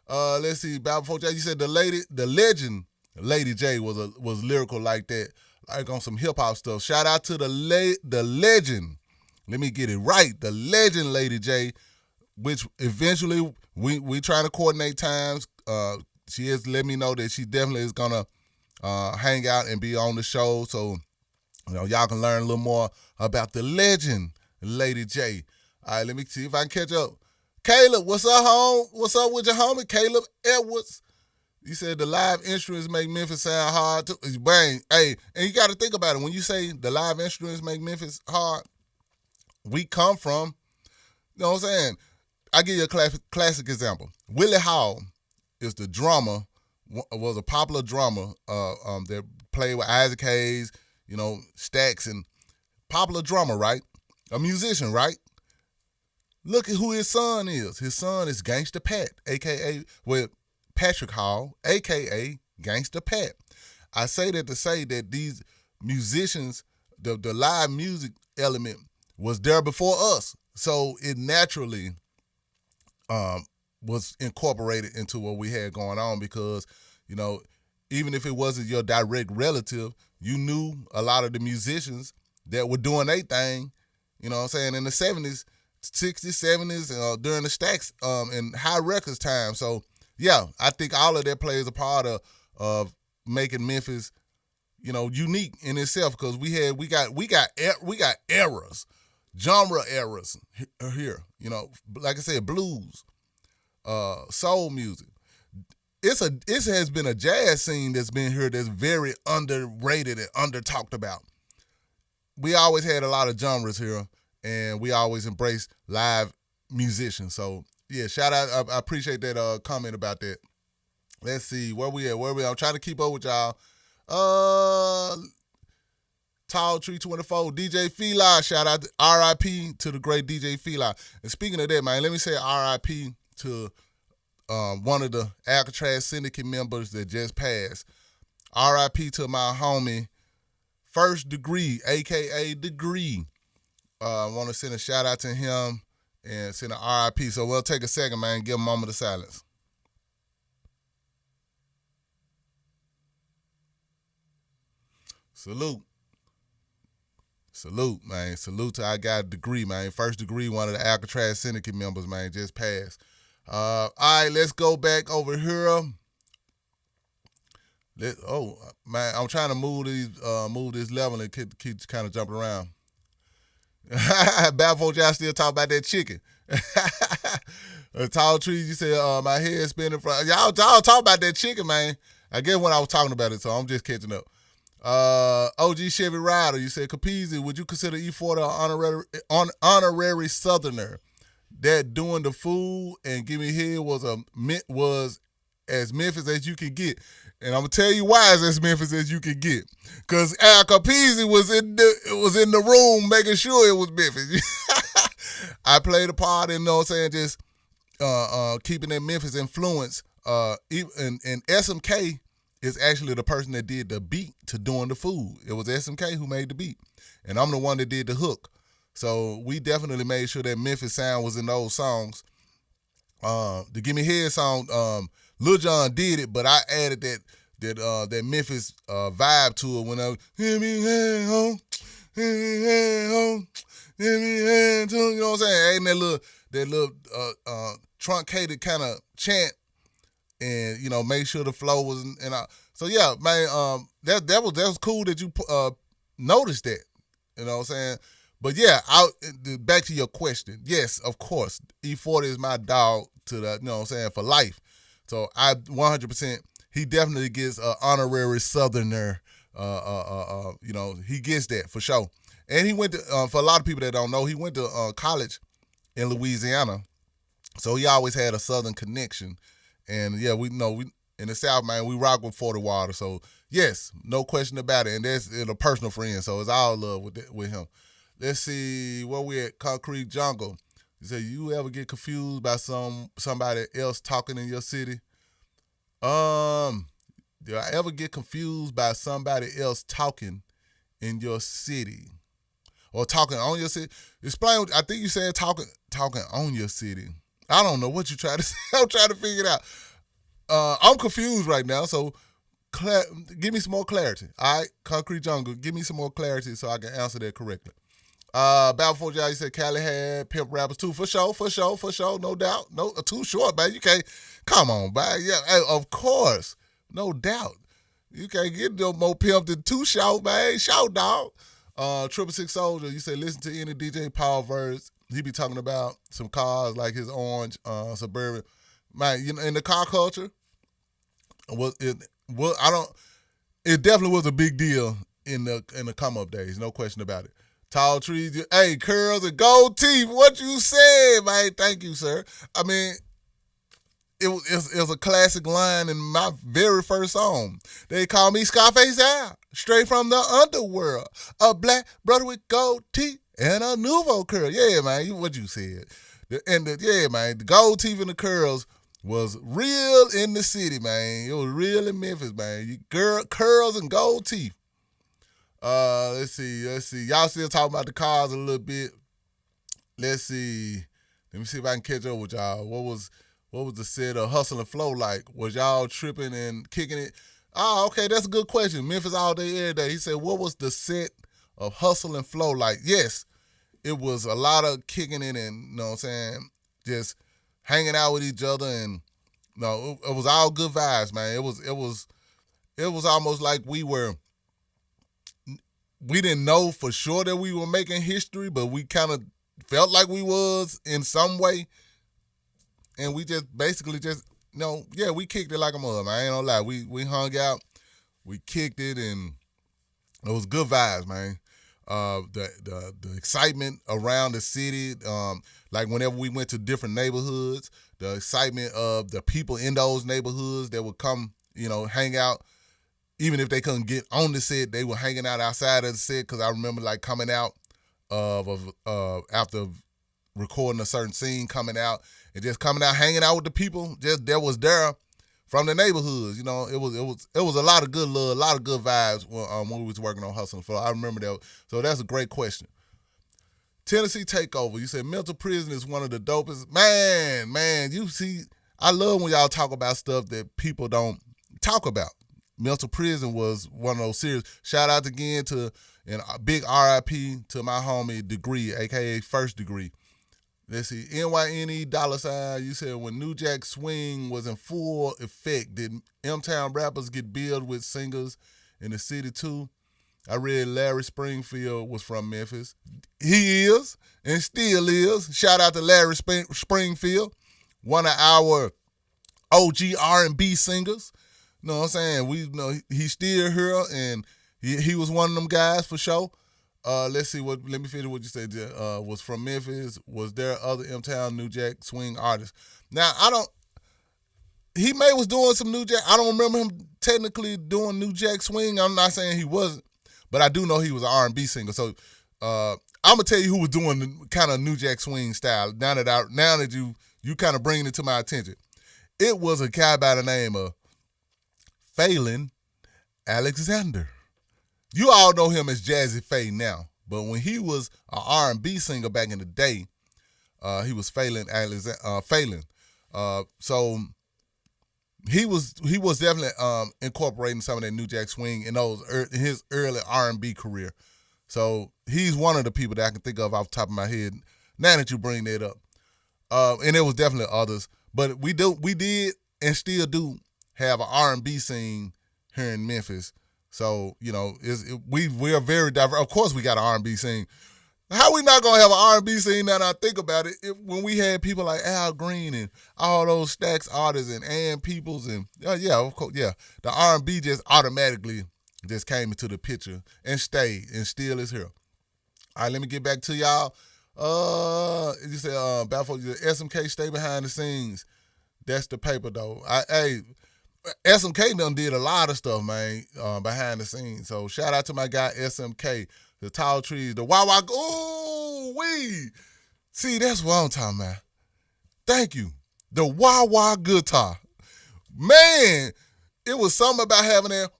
Let's see. About before you said the legend, Lady J was lyrical like that, like on some hip hop stuff. Shout out to the legend. Let me get it right. The legend, Lady J, which eventually we trying to coordinate times. She has let me know that she definitely is gonna hang out and be on the show, so y'all can learn a little more about the legend, Lady J. All right, let me see if I can catch up. Caleb, what's up, home? What's up with your homie, Caleb Edwards? You said the live instruments make Memphis sound hard too. Bang, hey, and you got to think about it. When you say the live instruments make Memphis hard, we come from, you know what I'm saying? I'll give you a classic example. Willie Hall is the drummer, was a popular drummer that played with Isaac Hayes, Stax, and popular drummer, right? A musician, right? Look at who his son is. His son is Gangster Pat, a.k.a. Patrick Hall, a.k.a. Gangster Pat. I say that to say that these musicians, the live music element was there before us. So it naturally was incorporated into what we had going on because, even if it wasn't your direct relative, you knew a lot of the musicians that were doing their thing, in the 70s, 60s, 70s, during the Stax and High Records time. So, yeah, I think all of that plays a part of making Memphis, unique in itself because we got eras, genre eras here. Like I said, blues, soul music. It has been a jazz scene that's been here that's very underrated and under talked about. We always had a lot of genres here, and we always embraced live musicians. So yeah, shout out. I appreciate that comment about that. Let's see where we at. I'm trying to keep up with y'all. Tall Tree 24, DJ Feli, shout out to RIP to the great DJ Feli. And speaking of that, man, let me say RIP to one of the Alcatraz Syndicate members that just passed. RIP to my homie, First Degree, a.k.a. Degree. I want to send a shout out to him and send an RIP. So we'll take a second, man, give a moment of silence. Salute. Salute, man. Salute to our guy Degree, man. First Degree, one of the Alcatraz Syndicate members, man, just passed. All right, let's go back over here. Man, I'm trying to move this level and keep kind of jumping around. Bad folks, y'all still talk about that chicken. Tall Trees, you said my head spinning. Y'all talk about that chicken, man. I guess when I was talking about it, so I'm just catching up. OG Chevy Rider, you said Capizzi, would you consider E40 an honorary Southerner? That doing the food and give me head was as Memphis as you can get. And I'm gonna tell you why it's as Memphis as you can get. Cause Al Capizzi was in the room making sure it was Memphis. I played a part in, you know what I'm saying, just keeping that Memphis influence. And SMK is actually the person that did the beat to Doing the Food. It was SMK who made the beat. And I'm the one that did the hook. So we definitely made sure that Memphis sound was in those songs. The Gimme Head song, Lil Jon did it, but I added that Memphis vibe to it when I was, give me hand home, give me hand home, give me hand home, you know what I'm saying? Adding that little truncated kind of chant, and you know, make sure the flow was so yeah, man, that was cool that you noticed that, you know what I'm saying? But yeah, back to your question. Yes, of course, E40 is my dog to the, you know what I'm saying, for life. So I 100%, he definitely gets an honorary Southerner. You know, he gets that for sure. And he went to, for a lot of people that don't know, he went to college in Louisiana. So he always had a Southern connection. And yeah, we in the South, man, we rock with 40 Water. So yes, no question about it. And that's a personal friend. So it's all love with him. Let's see, where we at? Concrete Jungle. You say, you ever get confused by somebody else talking in your city? Do I ever get confused by somebody else talking in your city? Or talking on your city? Explain, I think you said talking on your city. I don't know what you try to say. I'm trying to figure it out. I'm confused right now, so give me some more clarity. All right, Concrete Jungle, give me some more clarity so I can answer that correctly. About 4 y'all, you said Cali had pimp rappers too. For sure, no doubt. No, too short, man. You can't, come on, man. Yeah, hey, of course, no doubt. You can't get no more pimp than Too Short, man. Short, dog. 666 Soldier, you say listen to any DJ Paul verse. He be talking about some cars like his orange Suburban. Man, you know, in the car culture, it definitely was a big deal in the come up days, no question about it. Tall Trees, hey, curls and gold teeth. What you said, man? Thank you, sir. I mean, it was a classic line in my very first song. They call me Scarface Al, straight from the underworld. A black brother with gold teeth and a nouveau curl. Yeah, man, what you said. Yeah, man, the gold teeth and the curls was real in the city, man. It was real in Memphis, man. Curls and gold teeth. Let's see. Y'all still talking about the cars a little bit. Let's see. Let me see if I can catch up with y'all. What was the set of Hustle and Flow like? Was y'all tripping and kicking it? Oh, okay, that's a good question. Memphis all day, every day. He said, what was the set of Hustle and Flow like? Yes, it was a lot of kicking it and, you know what I'm saying, just hanging out with each other, and it was all good vibes, man. It was almost like we didn't know for sure that we were making history, but we kind of felt like we was in some way. And we just basically we kicked it like a mother, man. I ain't gonna lie. We hung out, we kicked it, and it was good vibes, man. The excitement around the city, like whenever we went to different neighborhoods, the excitement of the people in those neighborhoods that would come, hang out. even if they couldn't get on the set, they were hanging out outside of the set. Because I remember like coming out after recording a certain scene, coming out and just coming out, hanging out with the people just that was there from the neighborhoods. You know, it was a lot of good love, a lot of good vibes when we was working on Hustle and Flow. I remember that. So that's a great question. Tennessee Takeover. You said mental prison is one of the dopest. Man, you see, I love when y'all talk about stuff that people don't talk about. Mental prison was one of those series. Shout out again to, and a big RIP to my homie Degree, a.k.a. First Degree. Let's see, NYNE $. You said when New Jack Swing was in full effect, did M-Town rappers get billed with singers in the city too? I read Larry Springfield was from Memphis. He is and still is. Shout out to Larry Springfield, one of our OG R&B singers. You know what I'm saying? We know he's still here, and he was one of them guys for sure. Let's see let me finish what you said. Was from Memphis. Was there other M-Town New Jack Swing artists? Now he was doing some New Jack. I don't remember him technically doing New Jack Swing. I'm not saying he wasn't, but I do know he was an R&B singer. So I'm gonna tell you who was doing the kind of New Jack Swing style. Now that you kind of bringing it to my attention, it was a guy by the name of Phelan Alexander. You all know him as Jazzy Faye now, but when he was an R&B singer back in the day, he was Phelan Alexander. So he was definitely incorporating some of that New Jack Swing in his early R&B career. So he's one of the people that I can think of off the top of my head now that you bring that up. And there was definitely others, but we did and still do have an R&B scene here in Memphis. So, you know, we are very diverse. Of course we got an R&B scene. How we not gonna have an R&B scene now that I think about it? When we had people like Al Green and all those Stax artists and Ann Peoples and yeah, of course, yeah, the R&B just automatically just came into the picture and stayed and still is here. All right, let me get back to y'all. You said SMK stay behind the scenes. That's the paper though. SMK done did a lot of stuff, man, behind the scenes. So shout out to my guy SMK. The Tall Trees, the Wawa. Ooh, wee. See, that's what I'm talking about. Thank you. The Wawa guitar. Man, it was something about having that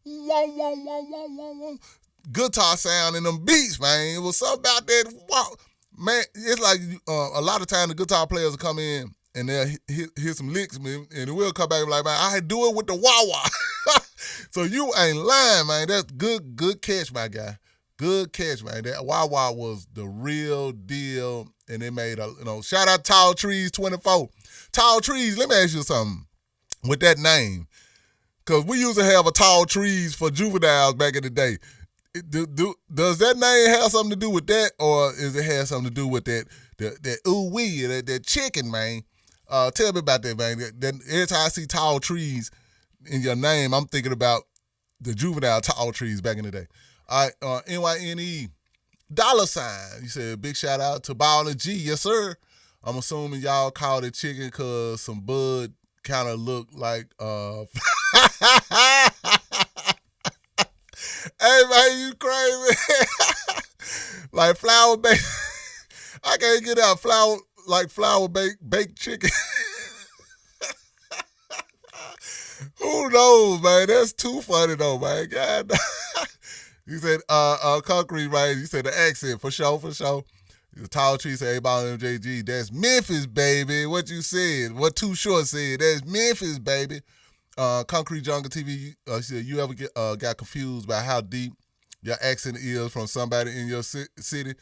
guitar sound in them beats, man. It was something about that. Wow. Man, it's like a lot of times the guitar players will come in and they'll hit some licks, man, and we'll come back and be like, man, I do it with the Wawa. So you ain't lying, man. That's good catch, my guy. Good catch, man. That Wawa was the real deal, and they made shout out Tall Trees 24. Tall Trees, let me ask you something with that name, because we used to have a Tall Trees for juveniles back in the day. Does that name have something to do with that, or is it have something to do with that ooh wee, that chicken, man? Tell me about that, man. Every time I see Tall Trees in your name, I'm thinking about the juvenile Tall Trees back in the day. All right, NYNE $. You said big shout out to Baller G. Yes, sir. I'm assuming y'all called it chicken because some bud kind of looked like Hey, man, you crazy. Like flour baked. I can't get out flour baked chicken. Who knows, man? That's too funny though, man. God. You said concrete, right? You said the accent, for sure. The Tall Tree said, hey, about MJG, that's Memphis, baby. What you said, what Too Short said, that's Memphis, baby. Concrete Jungle TV, said, you ever got confused by how deep your accent is from somebody in your city?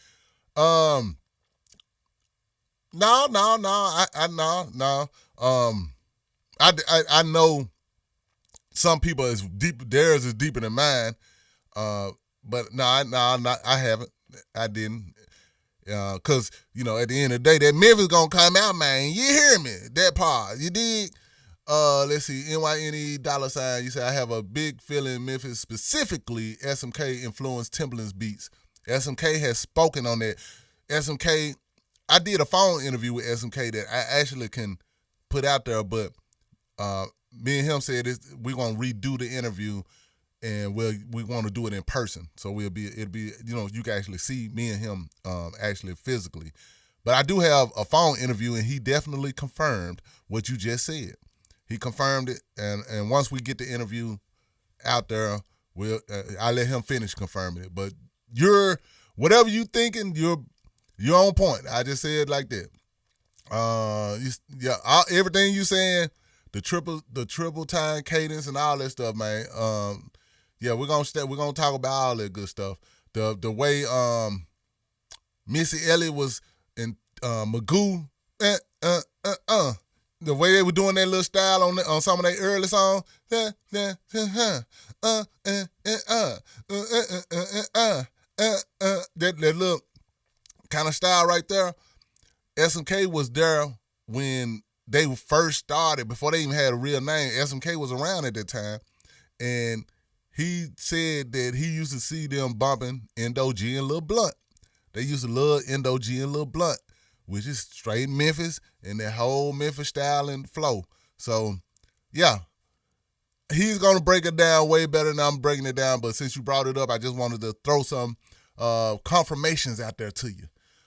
No. I know some people is deep. Theirs is deeper than mine. But no, I haven't. I didn't. Cause at the end of the day, that Memphis gonna come out, man. You hear me? That part, you dig? Let's see. NYNE $. You say I have a big feeling Memphis, specifically SMK influenced Timbaland's beats. SMK has spoken on that. SMK, I did a phone interview with SMK that I actually can put out there, but me and him said we're gonna redo the interview and we want to do it in person. So it'll be you can actually see me and him actually physically. But I do have a phone interview, and he definitely confirmed what you just said. He confirmed it, and once we get the interview out there, I'll let him finish confirming it. But whatever you thinking, you're on point. I just said it like that. Everything you saying, the triple time cadence and all that stuff, man. We're gonna talk about all that good stuff. The way Missy Elliott was in Magoo, the way they were doing that little style on some of their early songs, that little kind of style right there. SMK was there when they first started, before they even had a real name. SMK was around at that time, and he said that he used to see them bumping Endo G and Lil Blunt. They used to love Endo G and Lil Blunt, which is straight Memphis and that whole Memphis style and flow. So, yeah, he's going to break it down way better than I'm breaking it down, but since you brought it up, I just wanted to throw some confirmations out there to you.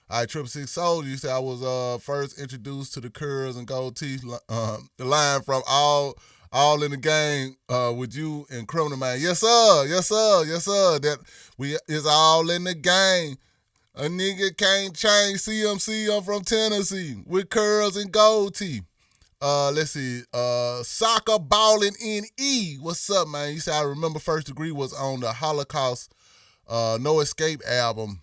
All right, 666 Soul, you said I was first introduced to the curls and gold teeth, the line from All in the Game with you and Criminal Man. Yes, sir. Yes, sir. Yes, sir. That it's all in the game. A nigga can't change CMC. I'm from Tennessee with curls and gold teeth. Let's see. Soccer Ballin' NE. What's up, man? You said I remember First Degree was on the Holocaust No Escape album.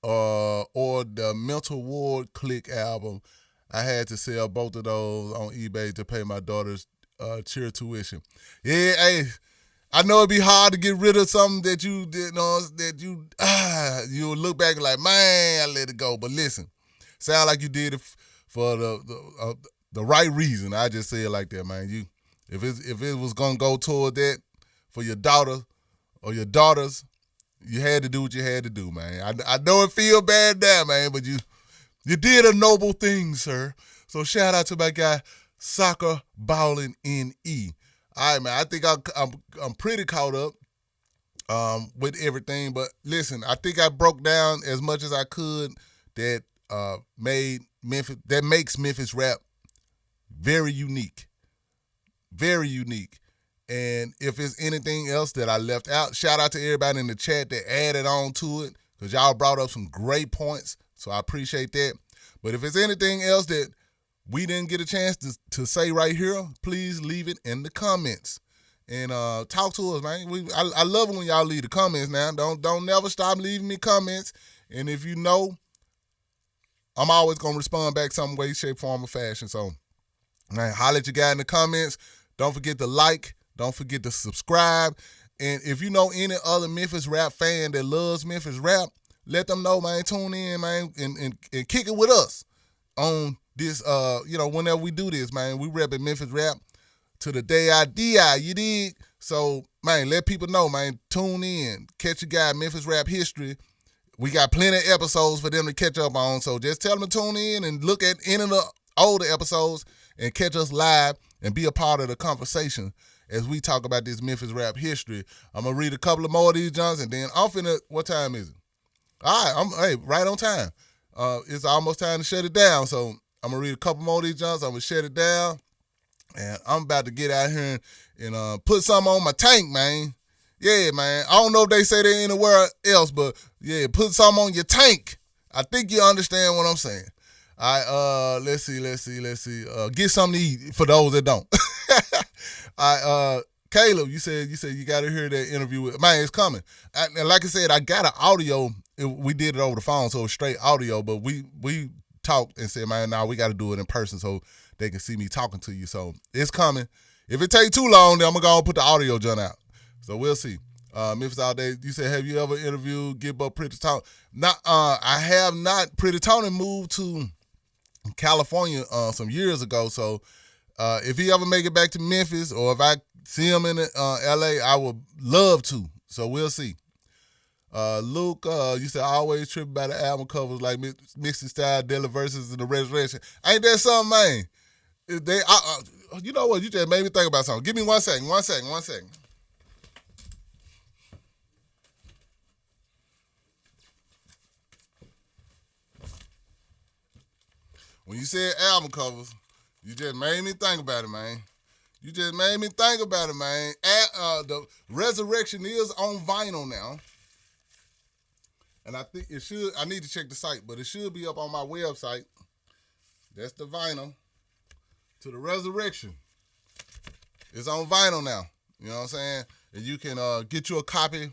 Or the Mental Ward Click album. I had to sell both of those on eBay to pay my daughter's cheer tuition. Yeah, hey, I know it'd be hard to get rid of something that you did, you'll look back like, man, I let it go. But listen, sound like you did it for the right reason. I just say it like that, man. If it was gonna go toward that for your daughter or your daughters, you had to do what you had to do, man. I know it feel bad now, man, but you did a noble thing, sir. So shout out to my guy, Soccer Ballin' NE. All right, man. I think I'm pretty caught up with everything, but listen, I think I broke down as much as I could that makes Memphis rap very unique, very unique. And if it's anything else that I left out, shout out to everybody in the chat that added on to it, because y'all brought up some great points, so I appreciate that. But if it's anything else that we didn't get a chance to say right here, please leave it in the comments and talk to us, man. I love it when y'all leave the comments now. Don't never stop leaving me comments. And if you know, I'm always gonna respond back some way, shape, form, or fashion. So, man, holler at your guy in the comments. Don't forget to like. Don't forget to subscribe. And if you know any other Memphis rap fan that loves Memphis rap, let them know, man. Tune in, man, and kick it with us on this, whenever we do this, man. We repping Memphis rap to the day I die, you dig? So, man, let people know, man. Tune in. Catch your guy, Memphis Rap History. We got plenty of episodes for them to catch up on. So just tell them to tune in and look at any of the older episodes and catch us live and be a part of the conversation as we talk about this Memphis rap history. I'm going to read a couple of more of these Johns, and then I'm finna, what time is it? All right, right on time. It's almost time to shut it down, so I'm going to read a couple more of these Johns. I'm going to shut it down, and I'm about to get out here and put something on my tank, man. Yeah, man. I don't know if they say that anywhere else, but, yeah, put something on your tank. I think you understand what I'm saying. All right, let's see. Get something to eat for those that don't. All right, Caleb, you said you got to hear that interview with, man, it's coming. And like I said, I got an audio. We did it over the phone, so it's straight audio, but we talked and said, man, we got to do it in person so they can see me talking to you. So it's coming. If it takes too long, then I'm going to go and put the audio joint out. So we'll see. Memphis All Day, you said, have you ever interviewed Give Up Pretty Tony? I have not. Pretty Tony moved to California some years ago, so if he ever make it back to Memphis or if I see him in L.A., I would love to. So we'll see. Luke, you said, I always trip about the album covers like Mixing Style, Dilla Versus, and The Resurrection. Ain't that something, man? You know what? You just made me think about something. Give me 1 second. when you said album covers, you just made me think about it, man. You just made me think about it, man. The Resurrection is on vinyl now. And I think it should, I need to check the site, but it should be up on my website. That's the vinyl to the Resurrection. It's on vinyl now. You know what I'm saying? And you can get you a copy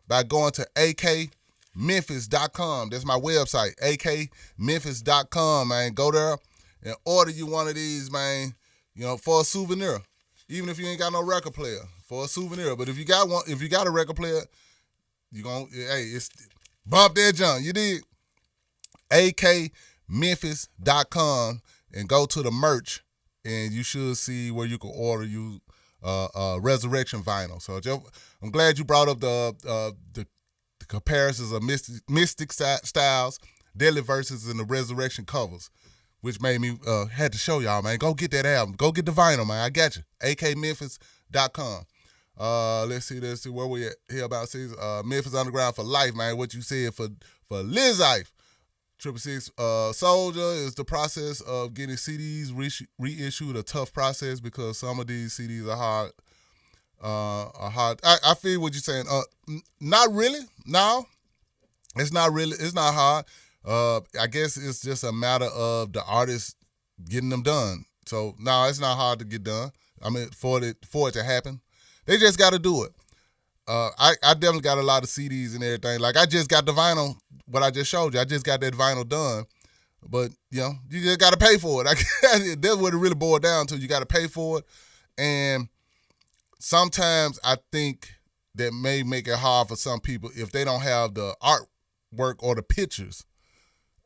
by going to akmemphis.com. That's my website, akmemphis.com, man. Go there and order you one of these, man, you know, for a souvenir. Even if you ain't got no record player, for a souvenir. But if you got one, if you got a record player, you gonna, hey, it's bump that junk. You did. akmemphis.com and go to the merch, and you should see where you can order you Resurrection vinyl. So I'm glad you brought up the comparisons of Mystic Styles, Deadly Verses, and the Resurrection covers, which made me had to show y'all, man. Go get that album. Go get the vinyl, man. I got you. akmemphis.com. Let's see where we at here about Memphis Underground for life, man. What you said for Liz Ife. 666 Soldier is the process of getting CDs reissued a tough process because some of these CDs are hard. I feel what you're saying. Not really. No, it's not really. It's not hard. I guess it's just a matter of the artist getting them done. So no, it's not hard to get done. I mean, for it to happen, they just got to do it. I definitely got a lot of CDs and everything. Like I just got the vinyl. What I just showed you, I just got that vinyl done. But you know, you just got to pay for it. That's what it really boiled down to. You got to pay for it, and sometimes I think that may make it hard for some people if they don't have the artwork or the pictures.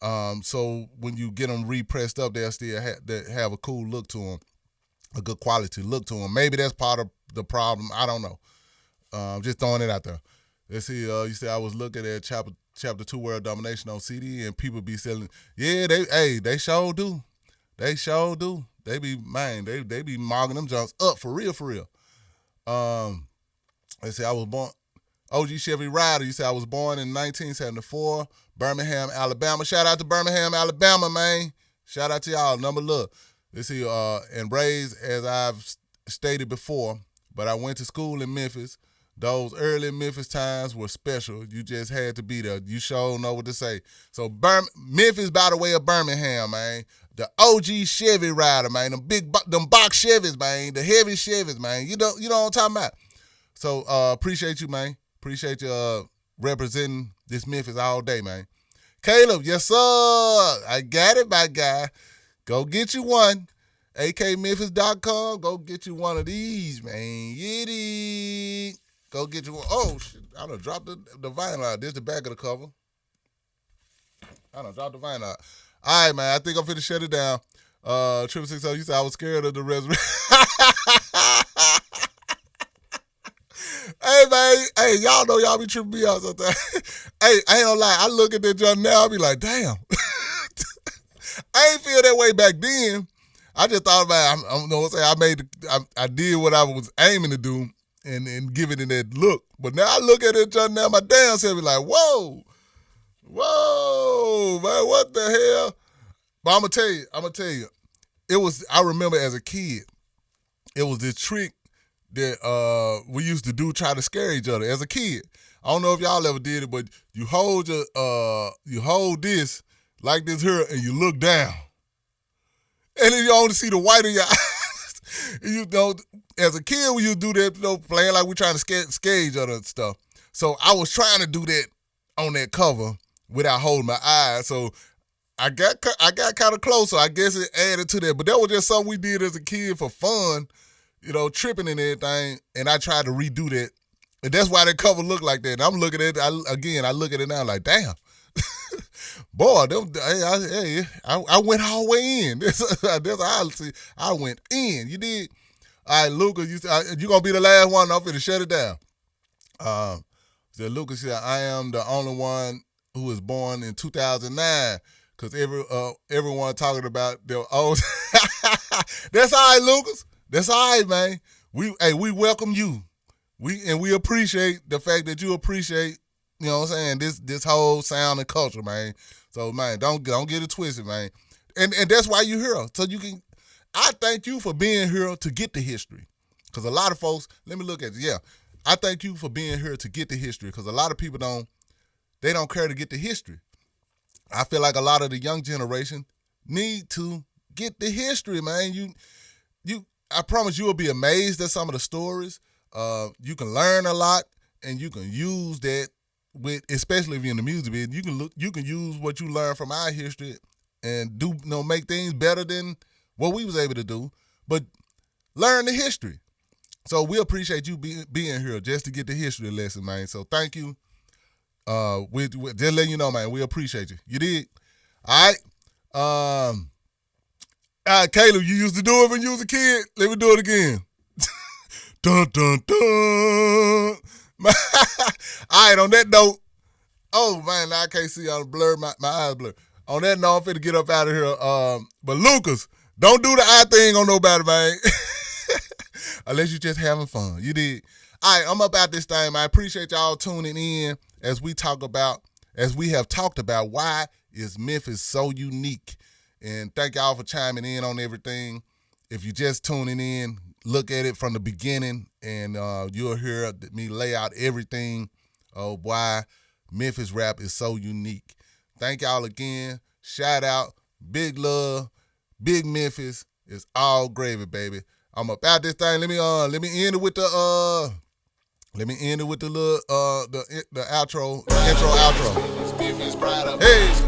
So when you get them repressed up, they'll still have a cool look to them, a good quality look to them. Maybe that's part of the problem. I don't know. Just throwing it out there. Let's see. You said I was looking at Chapter 2 World Domination on CD, and people be selling. Yeah, they sure do. They sure do. They be, man, they be mogging them jumps up for real. They say I was born. OG Chevy Rider. You say I was born in 1974, Birmingham, Alabama. Shout out to Birmingham, Alabama, man. Shout out to y'all. Number look. Let's see. And raised as I've stated before, but I went to school in Memphis. Those early Memphis times were special. You just had to be there. You sure know what to say. So Memphis by the way of Birmingham, man. The OG Chevy Rider, man. Them box Chevys, man. The heavy Chevys, man. You know what I'm talking about. So appreciate you, man. Appreciate you representing this Memphis all day, man. Caleb, yes sir. I got it, my guy. Go get you one. akmemphis.com. Go get you one of these, man. Yiddy. Go get you one. Oh, shit. I done dropped the vinyl out. This is the back of the cover. I done dropped the vinyl out. All right, man. I think I'm finna shut it down. 666, you said I was scared of the resurrection. Hey, man. Hey, y'all know y'all be tripping me out sometimes. Hey, I ain't gonna lie. I look at that junk now, I be like, damn. I ain't feel that way back then. I just thought about it. I don't know what I'm saying. I did what I was aiming to do and give it in that look. But now I look at it junk now, my damn self be like, whoa, man, what the hell? But I'm gonna tell you, it was, I remember as a kid, it was this trick that we used to do, try to scare each other as a kid. I don't know if y'all ever did it, but you hold this like this here, and you look down, and then you only see the white of your eyes. You know, as a kid, we used to do that, you know, playing like we trying to scare each other and stuff. So I was trying to do that on that cover without holding my eyes. So I got kind of close, so I guess it added to that. But that was just something we did as a kid for fun, you know, tripping and everything. And I tried to redo that, and that's why that cover looked like that. And I'm looking at it, I look at it now like, damn. Boy, I went all the way in. That's how I went in. You did. All right, Lucas, you going to be the last one. I'm finna shut it down. So Lucas said, I am the only one who was born in 2009 because everyone talking about their old. That's all right, Lucas. That's all right, man. We welcome you. We appreciate the fact that you appreciate, you know what I'm saying, this whole sound and culture, man. So, man, don't get it twisted, man. And that's why you're here. So you can, I thank you for being here to get the history. Because a lot of folks, let me look at it. Yeah, I thank you for being here to get the history. Because a lot of people don't care to get the history. I feel like a lot of the young generation need to get the history, man. I promise you will be amazed at some of the stories. You can learn a lot, and you can use that with, especially if you're in the music business. You can use what you learn from our history and make things better than what we was able to do. But learn the history. So we appreciate you being here just to get the history lesson, man. So thank you. We just letting you know, man. We appreciate you. You did. All right. Caleb, you used to do it when you was a kid. Let me do it again. Dun dun dun. All right. On that note, oh man, now I can't see. I'm blurred. My eyes blurred. On that note, I'm finna get up out of here. But Lucas, don't do the eye thing on nobody, man. Unless you just having fun. You did. All right, I'm up out this thing. I appreciate y'all tuning in as we have talked about why is Memphis so unique. And thank y'all for chiming in on everything. If you're just tuning in, look at it from the beginning, and you'll hear me lay out everything of why Memphis rap is so unique. Thank y'all again. Shout out, big love, big Memphis. It's all gravy, baby. I'm about this thing. Let me end it with the little the outro, the intro outro. Hey.